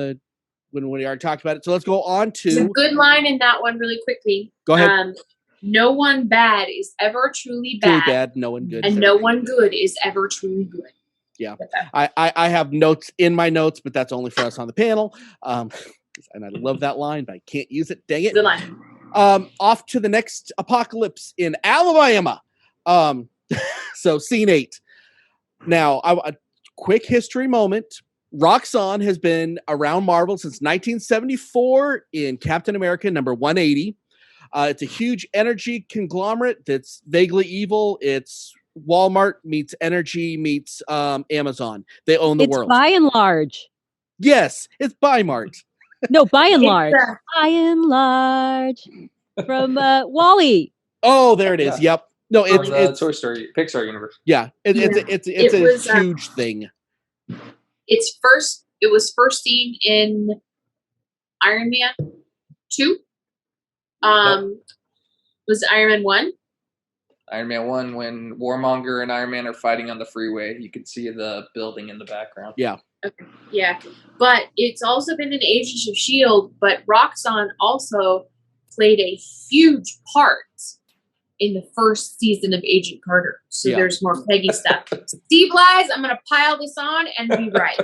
A: when we already talked about it. So let's go on to...
E: There's a good line in that one really quickly.
A: Go ahead.
E: No one bad is ever truly bad.
A: Truly bad, no one good.
E: And no one good is ever truly good.
A: Yeah. I have notes in my notes, but that's only for us on the panel. And I love that line, but I can't use it. Dang it.
E: Good line.
A: Off to the next apocalypse in Alabama. So scene 8. Now, a quick history moment. Roxxon has been around Marvel since 1974 in Captain America number 180. It's a huge energy conglomerate that's vaguely evil. It's Walmart meets energy meets Amazon. They own the world.
B: By and large.
A: Yes, it's Bi-Mart.
B: No, by and large. By and large. From Wall-E.
A: Oh, there it is. Yeah. Yep. No, it's
D: Toy Story, Pixar universe.
A: Yeah, it's a huge thing.
E: It was first seen in Iron Man 2. Was it Iron Man 1?
D: Iron Man 1, when Warmonger and Iron Man are fighting on the freeway, you can see the building in the background.
A: Yeah.
E: Okay. Yeah. But it's also been in Agents of S.H.I.E.L.D., but Roxxon also played a huge part in the first season of Agent Carter. So there's more Peggy stuff. Steve lies, I'm going to pile this on and be right.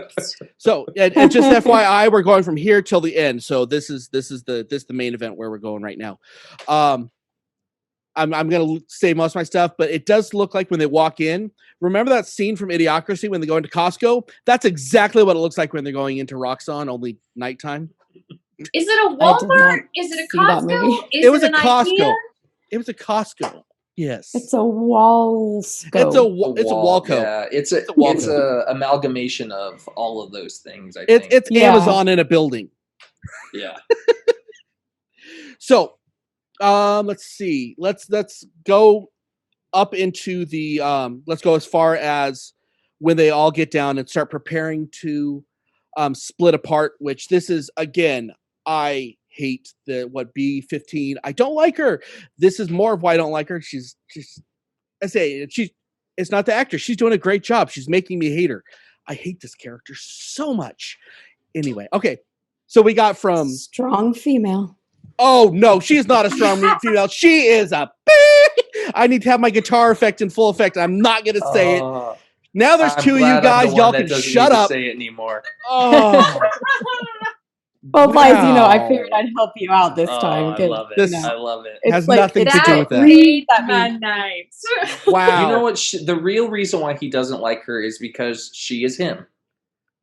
A: So, and just FYI, we're going from here till the end. So this is the main event where we're going right now. I'm gonna say most of my stuff, but it does look like when they walk in. Remember that scene from Idiocracy when they go into Costco? That's exactly what it looks like when they're going into Roxxon, only nighttime.
E: Is it a
C: I did not
E: Walmart? Is it a
C: see that
E: Costco?
C: movie.
E: Is
A: It was a
E: an
A: Costco.
E: IKEA?
A: It was a Costco. Yes.
C: It's a wall scope.
A: It's a Walco.
D: Yeah, it's a amalgamation of all of those things. I think
A: It's
C: Yeah.
A: Amazon in a building.
D: yeah.
A: So, let's see. Let's go up into the let's go as far as when they all get down and start preparing to split apart, which this is again, I hate the what B15. I don't like her. This is more of why I don't like her. She's just I say it's not the actor. She's doing a great job. She's making me hate her. I hate this character so much. Anyway, okay. So we got from
C: Strong female.
A: oh no, she is not a strong female. She is a I need to have my guitar effect in full effect. I'm not gonna say it. Now there's
D: I'm
A: two of you
D: glad I'm the
A: guys.
D: one
A: Y'all
D: that
A: can
D: doesn't
A: shut
D: need to
A: up.
D: say it anymore.
A: Oh,
C: Well, Liz, you know, I
A: wow.
C: figured I'd help you out this time.
D: I
C: 'cause,
D: love it.
A: This-
C: you know,
D: I love it.
C: it's
A: has
C: like-
A: nothing to
C: it's
A: do with that.
E: made
C: That
E: my
C: means-
E: night.
A: Wow.
D: You know what? The real reason why he doesn't like her is because she is him.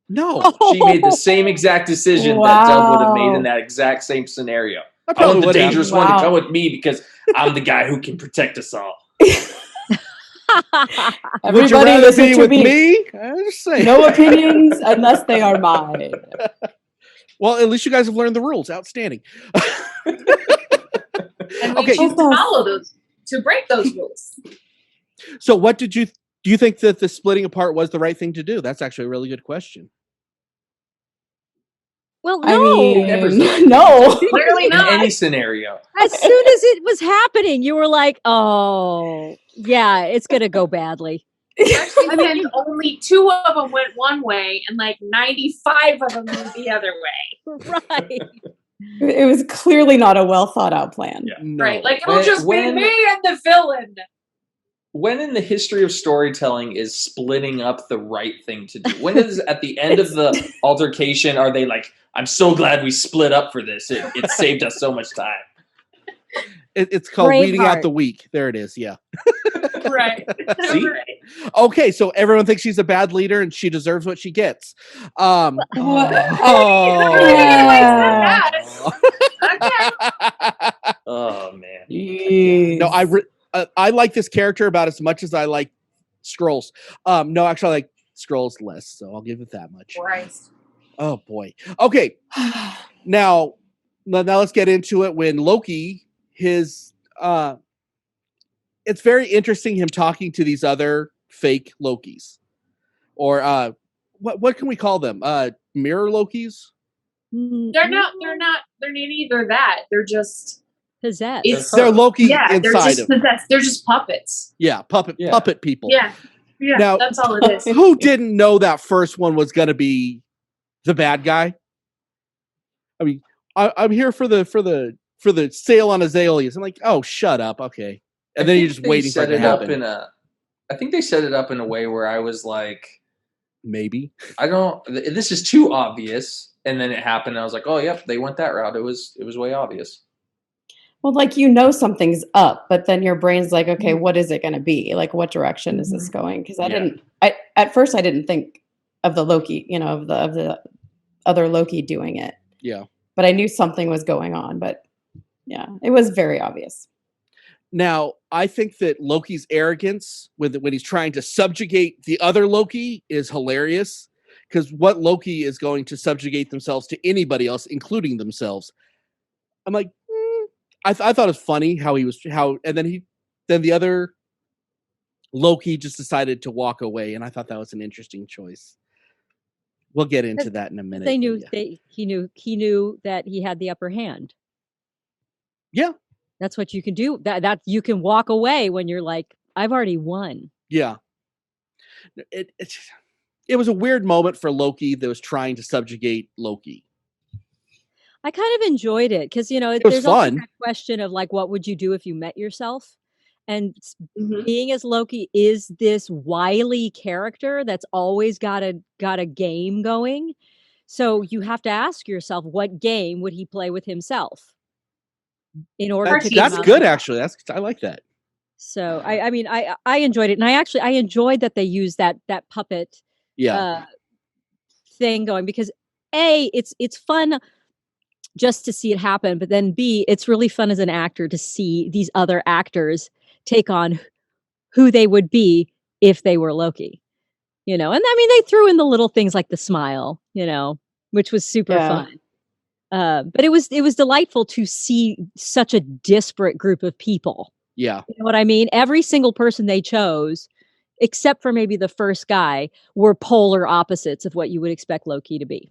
A: No.
D: She made the same exact decision that Dub would have made in that exact same scenario.
A: I
D: I
A: probably
D: want the
A: would have.
D: dangerous one to
C: Wow.
D: come with me because I'm the guy who can protect us all.
A: Would you
C: Everybody
A: rather
C: listen
A: be
C: to
A: with
C: me.
A: me? I'm just saying.
C: No opinions unless they are mine.
A: Well, at least you guys have learned the rules. Outstanding.
E: And we
A: Okay.
E: choose to follow those, to break those rules.
A: So, what do you think that the splitting apart was the right thing to do? That's actually a really good question.
B: Well,
C: I
B: no.
C: mean,
D: Never's the right thing
C: no.
E: Clearly
D: In
E: not.
D: any scenario.
B: As soon as it was happening, you were like, "Oh, yeah, it's gonna go badly."
E: Especially when only 2 of them went one way and like 95 of them went the other way.
B: Right.
C: It was clearly not a well thought out plan.
D: Yeah.
A: No.
E: Right. Like it'll
D: When-
E: just
D: when-
E: be me and the villain.
D: When in the history of storytelling is splitting up the right thing to do? When is at the end of the altercation are they like, I'm so glad we split up for this. It saved us so much time.
A: It's called weeding out
B: Braveheart.
A: the weak. There it is. Yeah.
E: Right.
D: See?
E: Right.
A: Okay, so everyone thinks she's a bad leader and she deserves what she gets.
C: What?
A: Oh.
C: Yeah.
E: Okay.
D: Oh man.
A: No, I like this character about as much as I like Skrulls. No, actually, I like Skrulls less, so I'll give it that much.
E: Christ.
A: Oh boy. Okay, now let's get into it. When Loki, it's very interesting him talking to these other fake Lokis, or what can we call them? Mirror Lokis.
E: They're not either that. They're just
B: possessed.
E: It's-
A: They're Loki
E: they're
A: inside
E: just
A: of
E: possessed. They're just puppets.
A: puppet people.
E: Yeah.
A: Now-
E: That's all it is.
A: Who didn't know that first one was going to be the bad guy? I mean, I'm here for the sale on azaleas. I'm like, oh, shut up, okay. And then you're just waiting for it to happen.
D: I think they set it up in a way where I was like,
A: Maybe.
D: this is too obvious. And then it happened. And I was like, oh, yep, they went that route. It was way obvious.
C: Well, like, you know, something's up, but then your brain's like, okay, what is it going to be? Like, what direction is this going? Because at first I didn't think of the Loki, you know, of the other Loki doing it.
A: Yeah.
C: But I knew something was going on, but yeah, it was very obvious.
A: Now, I think that Loki's arrogance when he's trying to subjugate the other Loki is hilarious, because what Loki is going to subjugate themselves to anybody else, including themselves. I'm like, I thought it was funny and then the other Loki just decided to walk away, and I thought that was an interesting choice. We'll get into that in a minute.
B: They knew
A: Yeah.
B: he knew that he had the upper hand.
A: Yeah.
B: That's what you can do. That you can walk away when you're like, I've already won.
A: Yeah. It was a weird moment for Loki that was trying to subjugate Loki.
B: I kind of enjoyed it because, you know,
A: was
B: there's also
A: fun.
B: that question of like, what would you do if you met yourself? And
E: Mhm.
B: being as Loki is this wily character that's always got a game going. So you have to ask yourself, what game would he play with himself? in order to
E: That's
B: come
A: That's
B: out
A: good,
B: on top.
A: actually. I like that.
B: So I mean I enjoyed it, and I enjoyed that they used that puppet
A: Yeah.
B: thing going, because A, it's fun just to see it happen, but then B, it's really fun as an actor to see these other actors take on who they would be if they were Loki. And I mean, they threw in the little things like the smile, which was super
C: Yeah.
B: fun. But it was delightful to see such a disparate group of people.
A: Yeah.
B: You know what I mean? Every single person they chose, except for maybe the first guy, were polar opposites of what you would expect Loki to be.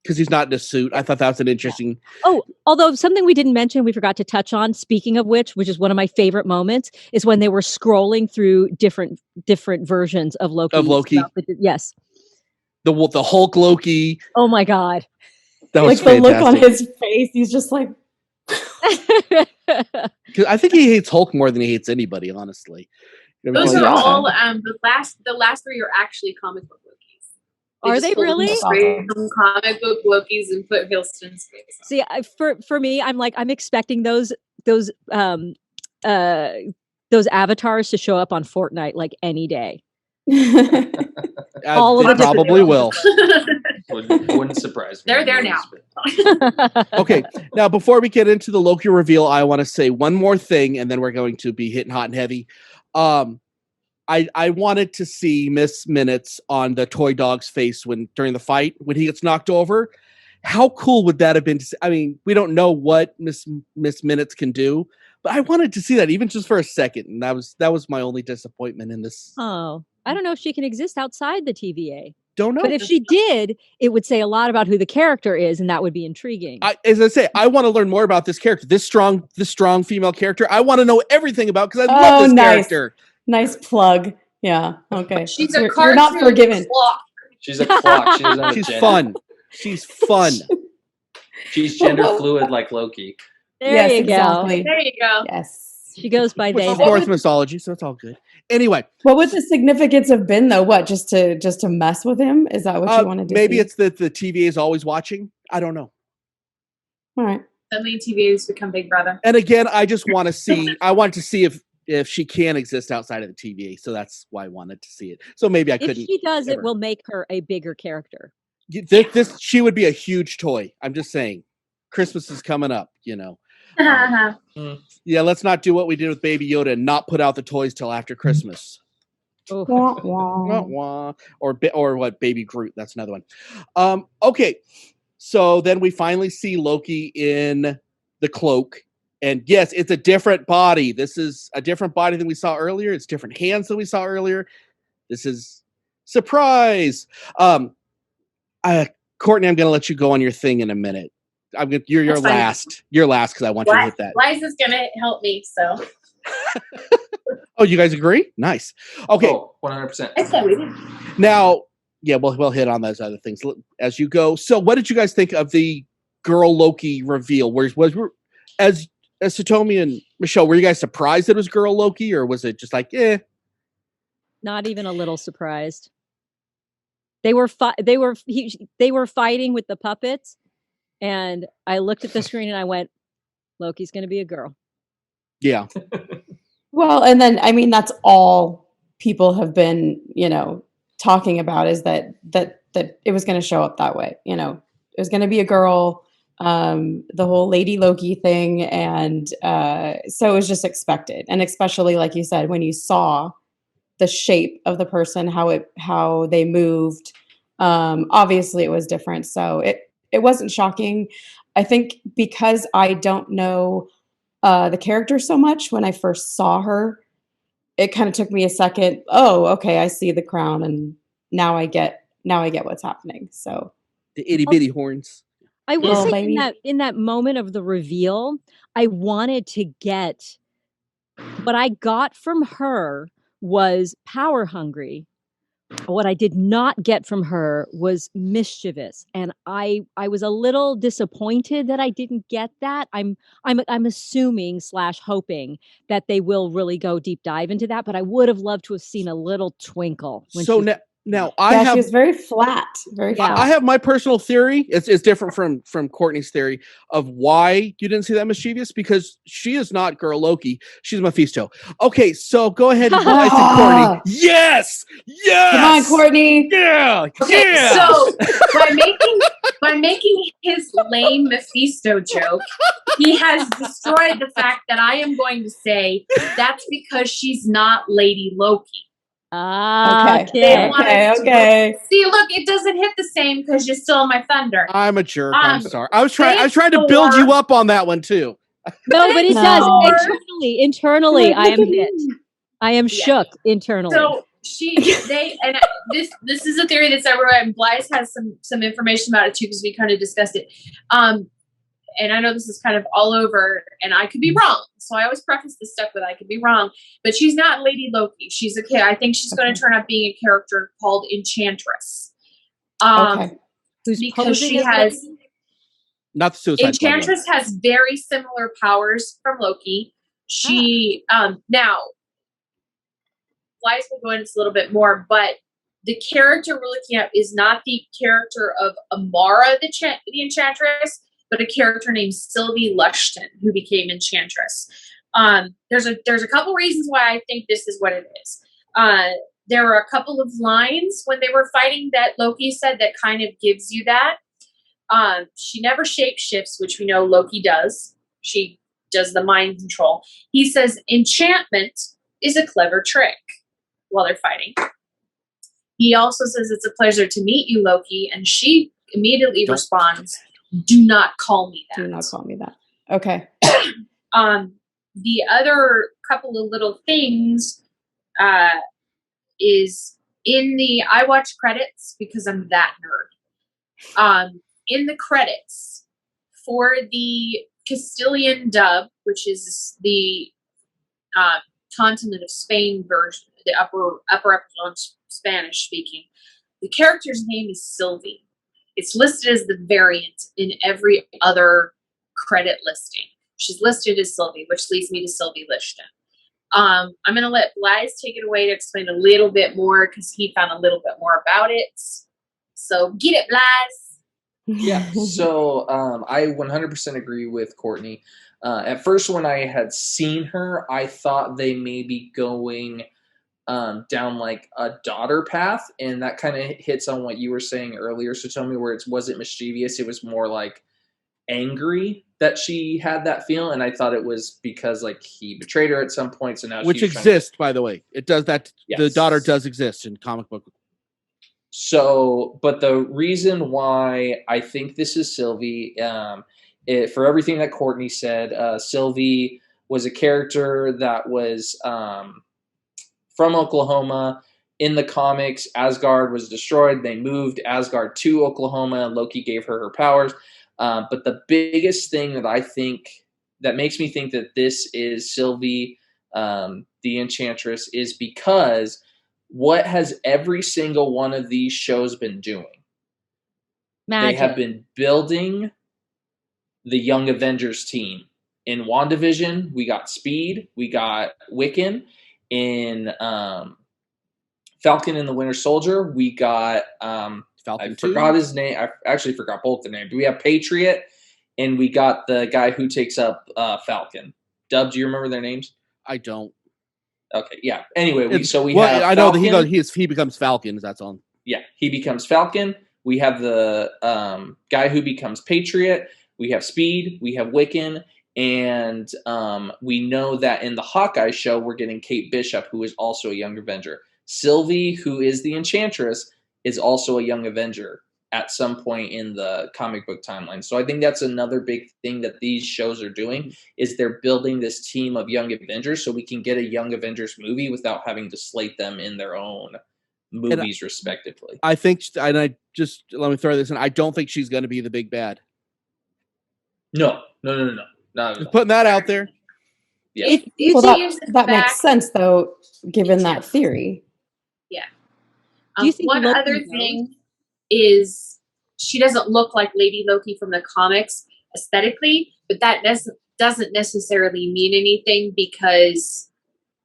A: Because he's not in a suit. I thought that was an interesting.
B: Oh, although something we didn't mention, we forgot to touch on, speaking of which is one of my favorite moments, is when they were scrolling through different versions of Loki. Yes.
A: The Hulk Loki.
B: Oh my God.
A: That was
C: Like the
A: fantastic.
C: look on his face, he's just like,
A: 'Cause I think he hates Hulk more than he hates anybody, honestly.
E: Those
C: Oh,
E: are
C: yeah.
E: all the last three are actually comic book Lokis.
B: Are they
E: just pulled
B: really?
E: straight from comic book Lokis and put Hiddleston's face on.
B: See, for me, I'm expecting those avatars to show up on Fortnite like any day. All of
A: They
B: them.
A: probably will.
D: Wouldn't surprise me.
E: They're there now.
A: Okay, now before we get into the Loki reveal, I want to say one more thing, and then we're going to be hitting hot and heavy. I wanted to see Miss Minutes on the toy dog's face during the fight when he gets knocked over. How cool would that have been? I mean, we don't know what Miss Minutes can do, but I wanted to see that even just for a second, and that was my only disappointment in this.
B: Oh, I don't know if she can exist outside the TVA.
A: Don't know.
B: But if she did, it would say a lot about who the character is, and that would be intriguing.
A: As I say, I want to learn more about this character, this strong female character. I want to know everything about, because I love this character.
C: Nice plug. Yeah. Okay.
E: She's
C: You're not forgiven.
E: Clock.
D: She's a clock. She doesn't have a
A: She's
D: gender.
A: fun. She's fun.
D: She's gender fluid like Loki.
B: There you
C: exactly.
B: go.
E: There you go.
C: Yes.
B: She goes by
A: Which
B: they.
A: is Norse mythology, so it's all good. Anyway,
C: What would the significance have been, though? What, just to mess with him? Is that what you wanted to
A: maybe
C: see?
A: it's that the TVA is always watching. I don't know.
C: All right.
E: Suddenly TVA's become Big Brother.
A: And again, I just want to see. I wanted to see if she can exist outside of the TVA. So that's why I wanted to see it. So maybe I couldn't.
B: If she does,
A: ever.
B: it will make her a bigger character.
A: This she would be a huge toy. I'm just saying. Christmas is coming up, Yeah, let's not do what we did with Baby Yoda and not put out the toys till after Christmas.
B: Oh.
C: Wah, wah.
A: Wah, wah. Or what, Baby Groot. That's another one. Okay, so then we finally see Loki in the cloak. And yes, it's a different body. This is a different body than we saw earlier. It's different hands than we saw earlier. This is surprise. Courtney, I'm going to let you go on your thing in a minute. You're
E: That's fine.
A: last. You're last because I want you to hit that.
E: Liza's gonna help me, so.
A: Oh, you guys agree? Nice. Okay.
D: Oh, 100%.
E: I said we did.
A: Now, yeah, we'll hit on those other things as you go. So, what did you guys think of the girl Loki reveal? As Satomi and Michelle, were you guys surprised it was girl Loki, or was it just like,
B: Not even a little surprised. They were fighting with the puppets, and I looked at the screen and I went, Loki's going to be a girl.
A: Yeah.
C: Well, and then, I mean, that's all people have been, talking about, is that it was going to show up that way. It was going to be a girl, the whole Lady Loki thing. And so it was just expected. And especially, like you said, when you saw the shape of the person, how they moved, obviously it was different. So it wasn't shocking. I think because I don't know the character so much, when I first saw her, it kind of took me a second. Oh, okay, I see the crown, and now I get what's happening. So
A: The itty bitty horns.
B: I will
C: Oh,
B: say
C: baby.
B: in that moment of the reveal, I wanted to get what I got from her was power hungry. What I did not get from her was mischievous, and I was a little disappointed that I didn't get that. I'm assuming / hoping that they will really go deep dive into that, but I would have loved to have seen a little twinkle when
A: So
B: she
A: Now I
C: Yeah,
A: have
C: she was very flat. Very
B: Yeah.
C: flat.
A: I have my personal theory. It's different from Courtney's theory of why you didn't see that mischievous, because she is not girl Loki. She's Mephisto. Okay, so go ahead and I said Courtney. Yes, yes.
C: Come on, Courtney.
A: Yeah.
E: Okay,
A: yeah.
E: so by making his lame Mephisto joke, he has destroyed the fact that I am going to say that's because she's not Lady Loki.
C: Okay.
E: They want us to
C: Okay.
E: see, look, it doesn't hit the same because you're still my thunder.
A: I'm a jerk. I'm
E: Um,
A: sorry. I was trying to
E: thanks,
A: build you
E: Thor.
A: up on that one too.
B: No, but it
C: No.
B: does.
E: Thor.
B: Internally, I am
C: Look at
B: hit.
C: me.
B: I am
E: Yeah.
B: shook internally.
E: So this is a theory that's everywhere, and Blythe has some information about it too, because we kind of discussed it. And I know this is kind of all over, and I could be wrong. So I always preface this stuff with I could be wrong. But she's not Lady Loki. She's a kid. I think she's going to turn out being a character called Enchantress.
C: Okay.
B: Who's
E: Because
B: posing
E: she
B: as
E: has
B: Loki?
A: Not the Suicide Squad one.
E: Enchantress has very similar powers from Loki. She now Blythe will go into this a little bit more, but the character we're looking at is not the character of Amara, the Enchantress, but a character named Sylvie Lushton, who became Enchantress. There's a couple reasons why I think this is what it is. There were a couple of lines when they were fighting that Loki said that kind of gives you that. She never shapeshifts, which we know Loki does. She does the mind control. He says enchantment is a clever trick while they're fighting. He also says it's a pleasure to meet you, Loki, and she immediately responds, "Do not call me that."
C: Do not call me that. Okay.
E: The other couple of little things is in the I watch credits because I'm that nerd. In the credits for the Castilian dub, which is the continent of Spain version, the upper echelon Spanish speaking, the character's name is Sylvie. It's listed as the variant in every other credit listing. She's listed as Sylvie, which leads me to Sylvie Lishton. I'm going to let Blythe take it away to explain a little bit more, because he found a little bit more about it. So get it, Blythe.
D: Yeah, so I 100% agree with Courtney. At first, when I had seen her, I thought they may be going down like a daughter path, and that kind of hits on what you were saying earlier. So tell me, where it wasn't mischievous, it was more like angry that she had that feeling, and I thought it was because like he betrayed her at some point. So now
A: Which exists, by the way. It does that.
D: Yes.
A: The daughter does exist in comic book.
D: So, but the reason why I think this is Sylvie, for everything that Courtney said, Sylvie was a character that was from Oklahoma. In the comics, Asgard was destroyed. They moved Asgard to Oklahoma, and Loki gave her powers. But the biggest thing that I think that makes me think that this is Sylvie, the Enchantress, is because what has every single one of these shows been doing?
B: Magic.
D: They have been building the Young Avengers team. In WandaVision, we got Speed, we got Wiccan. In Falcon and the Winter Soldier, we got
A: Falcon
D: I
A: 2?
D: forgot his name. I actually forgot both the names. We have Patriot, and we got the guy who takes up Falcon. Dub, do you remember their names?
A: I don't.
D: Okay, yeah. Anyway, we have
A: I know that
D: Falcon.
A: he becomes Falcon. That's all.
D: Yeah, he becomes Falcon. We have the guy who becomes Patriot. We have Speed. We have Wiccan. And we know that in the Hawkeye show, we're getting Kate Bishop, who is also a Young Avenger. Sylvie, who is the Enchantress, is also a Young Avenger at some point in the comic book timeline. So I think that's another big thing that these shows are doing, is they're building this team of Young Avengers so we can get a Young Avengers movie without having to slate them in their own movies respectively.
A: I think, and I just, let me throw this in, I don't think she's going to be the big bad.
D: No. Not
A: Just putting that out there.
D: Yeah.
C: That makes sense, though, given that theory.
E: Yeah.
B: Do you think
E: one
B: Loki
E: other
B: knows?
E: thing is she doesn't look like Lady Loki from the comics aesthetically, but that doesn't necessarily mean anything, because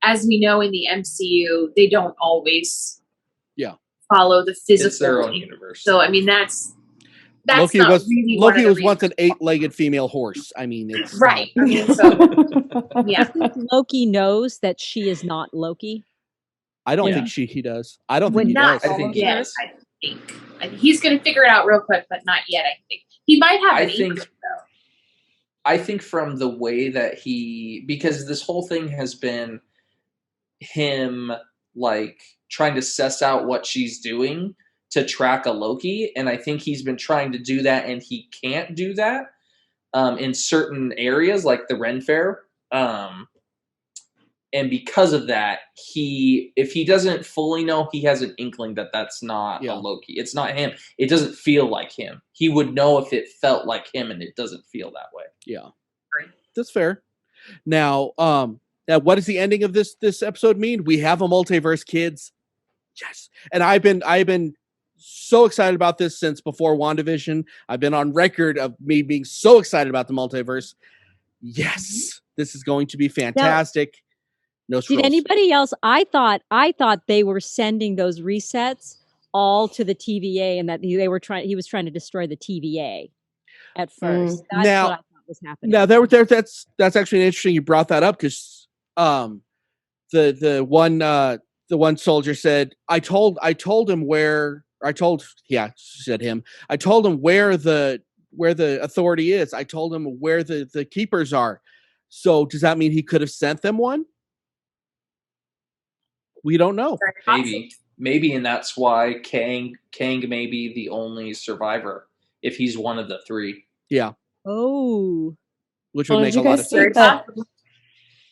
E: as we know in the MCU, they don't always follow the
D: It's their
E: physical.
D: own universe.
E: So I mean, that's
A: Loki
E: not
A: was
E: really one
A: Loki
E: of the
A: was once an
E: reasons.
A: 8-legged female horse. I mean, it's
E: Right. I mean, so yeah.
B: I think Loki knows that she is not Loki.
A: I don't
D: Yeah.
A: think he does. I don't think
B: When
A: he
E: Not
A: does.
D: I think he
E: yet,
D: does.
E: I think. He's going to figure it out real quick, but not yet, I think. He might have
D: I
E: an
D: think-
E: inkling, though.
D: I think from the way that because this whole thing has been him like trying to suss out what she's doing to track a Loki, and I think he's been trying to do that, and he can't do that in certain areas, like the Ren Fair. And because of that, if he doesn't fully know, he has an inkling that that's not a Loki. It's not him. It doesn't feel like him. He would know if it felt like him, and it doesn't feel that way.
A: Yeah,
E: Right.
A: that's fair. Now, what does the ending of this episode mean? We have a multiverse, kids. Yes, and I've been so excited about this since before WandaVision. I've been on record of me being so excited about the multiverse. Yes, this is going to be fantastic. No scrolls.
B: Did anybody else? I thought they were sending those resets all to the TVA, and that he was trying to destroy the TVA at first. That's
A: Now-
B: what I thought was happening.
A: Now that's actually interesting you brought that up, because the one soldier said I told him where I told him where the authority is. I told him where the keepers are. So does that mean he could have sent them one? We don't know.
E: Very possible.
D: Maybe, and that's why Kang may be the only survivor if he's one of the three.
A: Yeah,
B: Oh,
A: which would
C: Well,
A: make
C: did
A: a
C: you
A: lot
C: guys
A: of
C: see
A: sense.
C: that?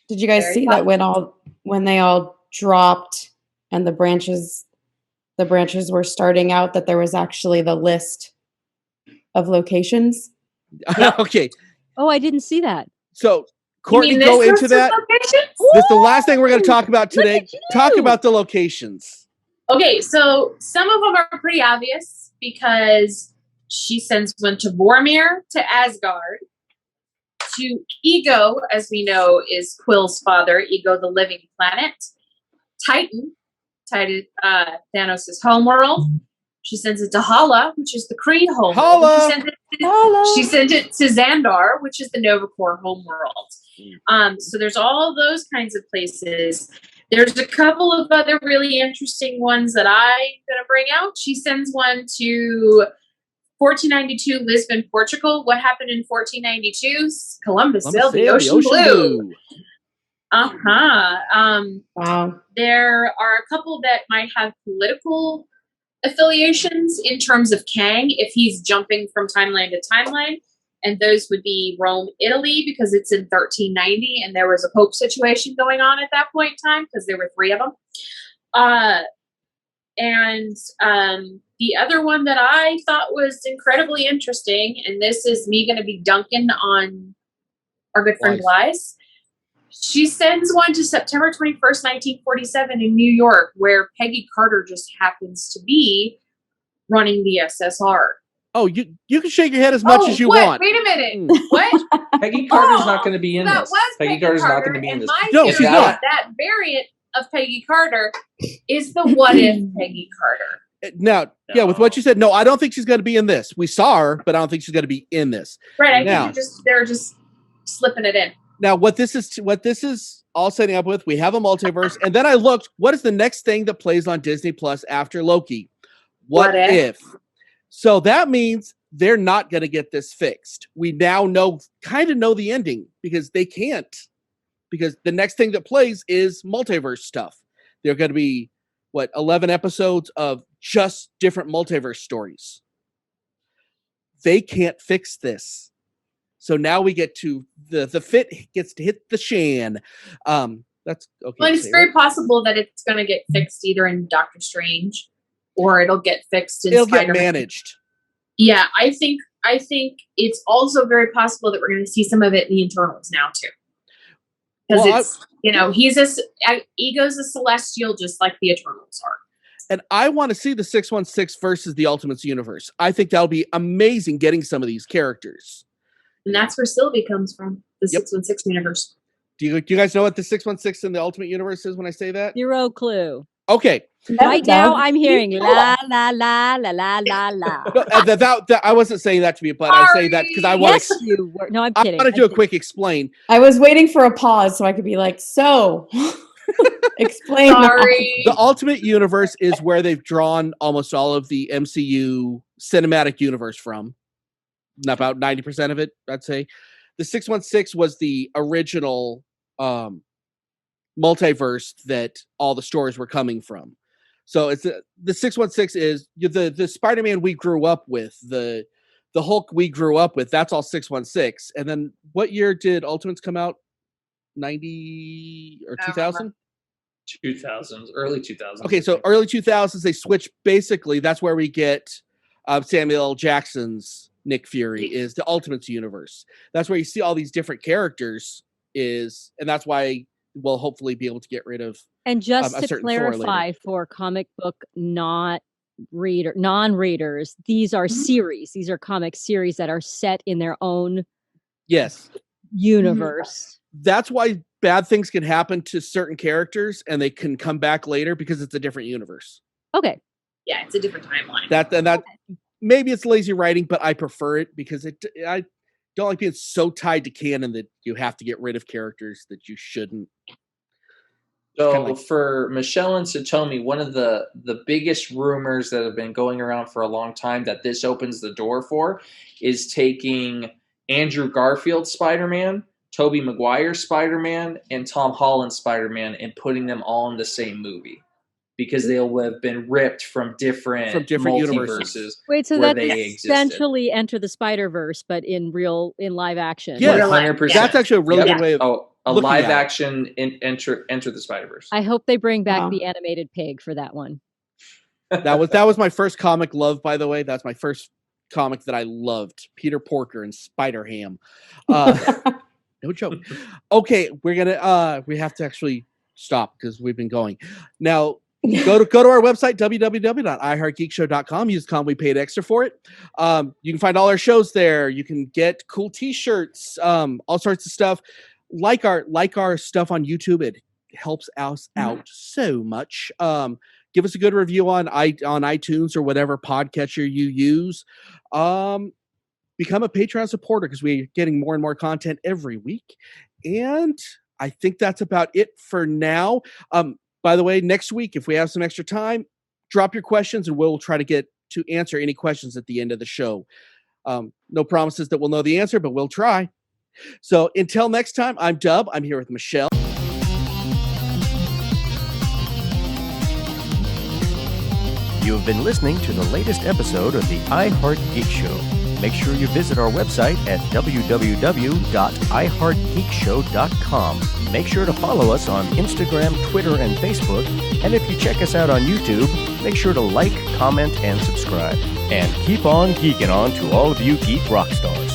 C: Did you guys
E: Very
C: see that when they all dropped and the branches were starting out, that there was actually the list of locations?
A: Okay,
B: oh, I didn't see that.
A: so
E: You
A: Courtney,
E: mean
A: go
E: this
A: into
E: list of
A: that.
E: locations?
A: This is the last thing we're going to talk about
B: Look
A: today.
B: at you!
A: Talk about the locations.
E: Okay, so some of them are pretty obvious because she sends one to Vormir, to Asgard, to Ego, as we know, is Quill's father, Ego the living planet, Titan, Thanos' homeworld. She sends it to Hala, which is the Kree homeworld.
A: Hala!
E: She sent it to Xandar, which is the Nova Corps homeworld. So there's all those kinds of places. There's a couple of other really interesting ones that I'm going to bring out. She sends one to 1492 Lisbon, Portugal. What happened in 1492? Columbus sailed the ocean blue.
C: Wow.
E: There are a couple that might have political affiliations in terms of Kang, if he's jumping from timeline to timeline. And those would be Rome, Italy, because it's in 1390, and there was a Pope situation going on at that point in time, because there were 3 of them. And the other one that I thought was incredibly interesting, and this is me going to be dunking on our good friend Blythe. She sends one to September 21st, 1947 in New York, where Peggy Carter just happens to be running the SSR.
A: Oh, you can shake your head as much as you want.
E: Wait a minute. What?
D: Peggy Carter's not going to be in
E: That
D: this.
E: was
D: Peggy Carter's not going to be in
E: and
D: this.
E: my
A: No,
E: theory
A: she's
E: is
A: not.
E: that variant of Peggy Carter is the what if Peggy Carter.
A: Now, yeah, with what you said, no, I don't think she's going to be in this. We saw her, but I don't think she's going to be in this.
E: Right, I
A: Now-
E: think they're just slipping it in.
A: Now, what this is all setting up with, we have a multiverse, and then I looked, what is the next thing that plays on Disneyplus after Loki? What if? So that means they're not going to get this fixed. We now kind of know the ending, because they can't. Because the next thing that plays is multiverse stuff. They're going to be, 11 episodes of just different multiverse stories. They can't fix this. So now we get to the fit gets to hit the shan. That's okay.
E: Well, it's very possible that it's going to get fixed either in Doctor Strange or it'll get fixed in
A: It'll
E: Spider-Man.
A: get managed.
E: Yeah, I think it's also very possible that we're going to see some of it in the Eternals now too. Because Ego's a celestial just like the Eternals are.
A: And I want to see the 616 versus the Ultimates universe. I think that'll be amazing getting some of these characters.
E: And that's where Sylvie comes from, the 616 universe.
A: Do you guys know what the 616 in the Ultimate universe is when I say that?
B: Zero clue.
A: Okay.
B: Right now,
C: Doug.
B: I'm hearing la la la la la la la.
A: No, that I wasn't saying that to be, but I'm saying that because I want
B: Yes, you were. No, I'm
A: I
B: kidding.
A: want to
B: I'm
A: do a
B: kidding.
A: quick explain.
C: I was waiting for a pause so I could be like, so explain.
E: Sorry.
A: The Ultimate Universe is where they've drawn almost all of the MCU cinematic universe from. About 90% of it, I'd say. The 616 was the original multiverse that all the stories were coming from. So it's the 616 is the Spider-Man we grew up with, the Hulk we grew up with. That's all 616. And then what year did Ultimates come out? 90 or 2000?
D: 2000s, early 2000s.
A: Okay, so early 2000s, they switched. Basically, that's where we get Samuel L. Jackson's Nick Fury is the Ultimates universe. That's where you see all these different characters and that's why we'll hopefully be able to get rid of.
B: And just
A: a
B: to
A: certain Thor
B: clarify
A: later.
B: for comic book non-readers, these are series. These are comic series that are set in their own
A: Yes,
B: universe.
A: that's why bad things can happen to certain characters and they can come back later because it's a different universe.
B: Okay.
E: Yeah, it's a different timeline.
A: That maybe it's lazy writing, but I prefer it because I don't like being so tied to canon that you have to get rid of characters that you shouldn't.
D: So for Michelle and Satomi, one of the biggest rumors that have been going around for a long time that this opens the door for is taking Andrew Garfield's Spider-Man, Tobey Maguire's Spider-Man, and Tom Holland's Spider-Man and putting them all in the same movie. Because they'll have been ripped from different
A: universes.
B: Wait, so
D: where
B: that's
D: they existed.
B: essentially Enter the Spider-Verse, but in live action.
A: Yeah,
D: 100%.
A: That's actually a really good way of
D: a
A: looking
D: live
A: at it.
D: action Enter the Spider-Verse.
B: I hope they bring back
C: Wow.
B: the animated pig for that one.
A: That was my first comic love, by the way. That's my first comic that I loved. Peter Porker and Spider-Ham. No joke. Okay, we're gonna we have to actually stop because we've been going. Now go to our website, www.iheartgeekshow.com. Use com, we paid extra for it. You can find all our shows there. You can get cool t-shirts, all sorts of stuff. Like our stuff on YouTube. It helps us out so much. Give us a good review on iTunes or whatever podcatcher you use. Become a Patreon supporter because we're getting more and more content every week. And I think that's about it for now. By the way, next week, if we have some extra time, drop your questions and we'll try to get to answer any questions at the end of the show. No promises that we'll know the answer, but we'll try. So until next time, I'm Dub. I'm here with Michelle.
F: You have been listening to the latest episode of the iHeart Geek Show. Make sure you visit our website at www.iheartgeekshow.com. Make sure to follow us on Instagram, Twitter, and Facebook. And if you check us out on YouTube, make sure to like, comment, and subscribe. And keep on geeking on to all of you geek rock stars.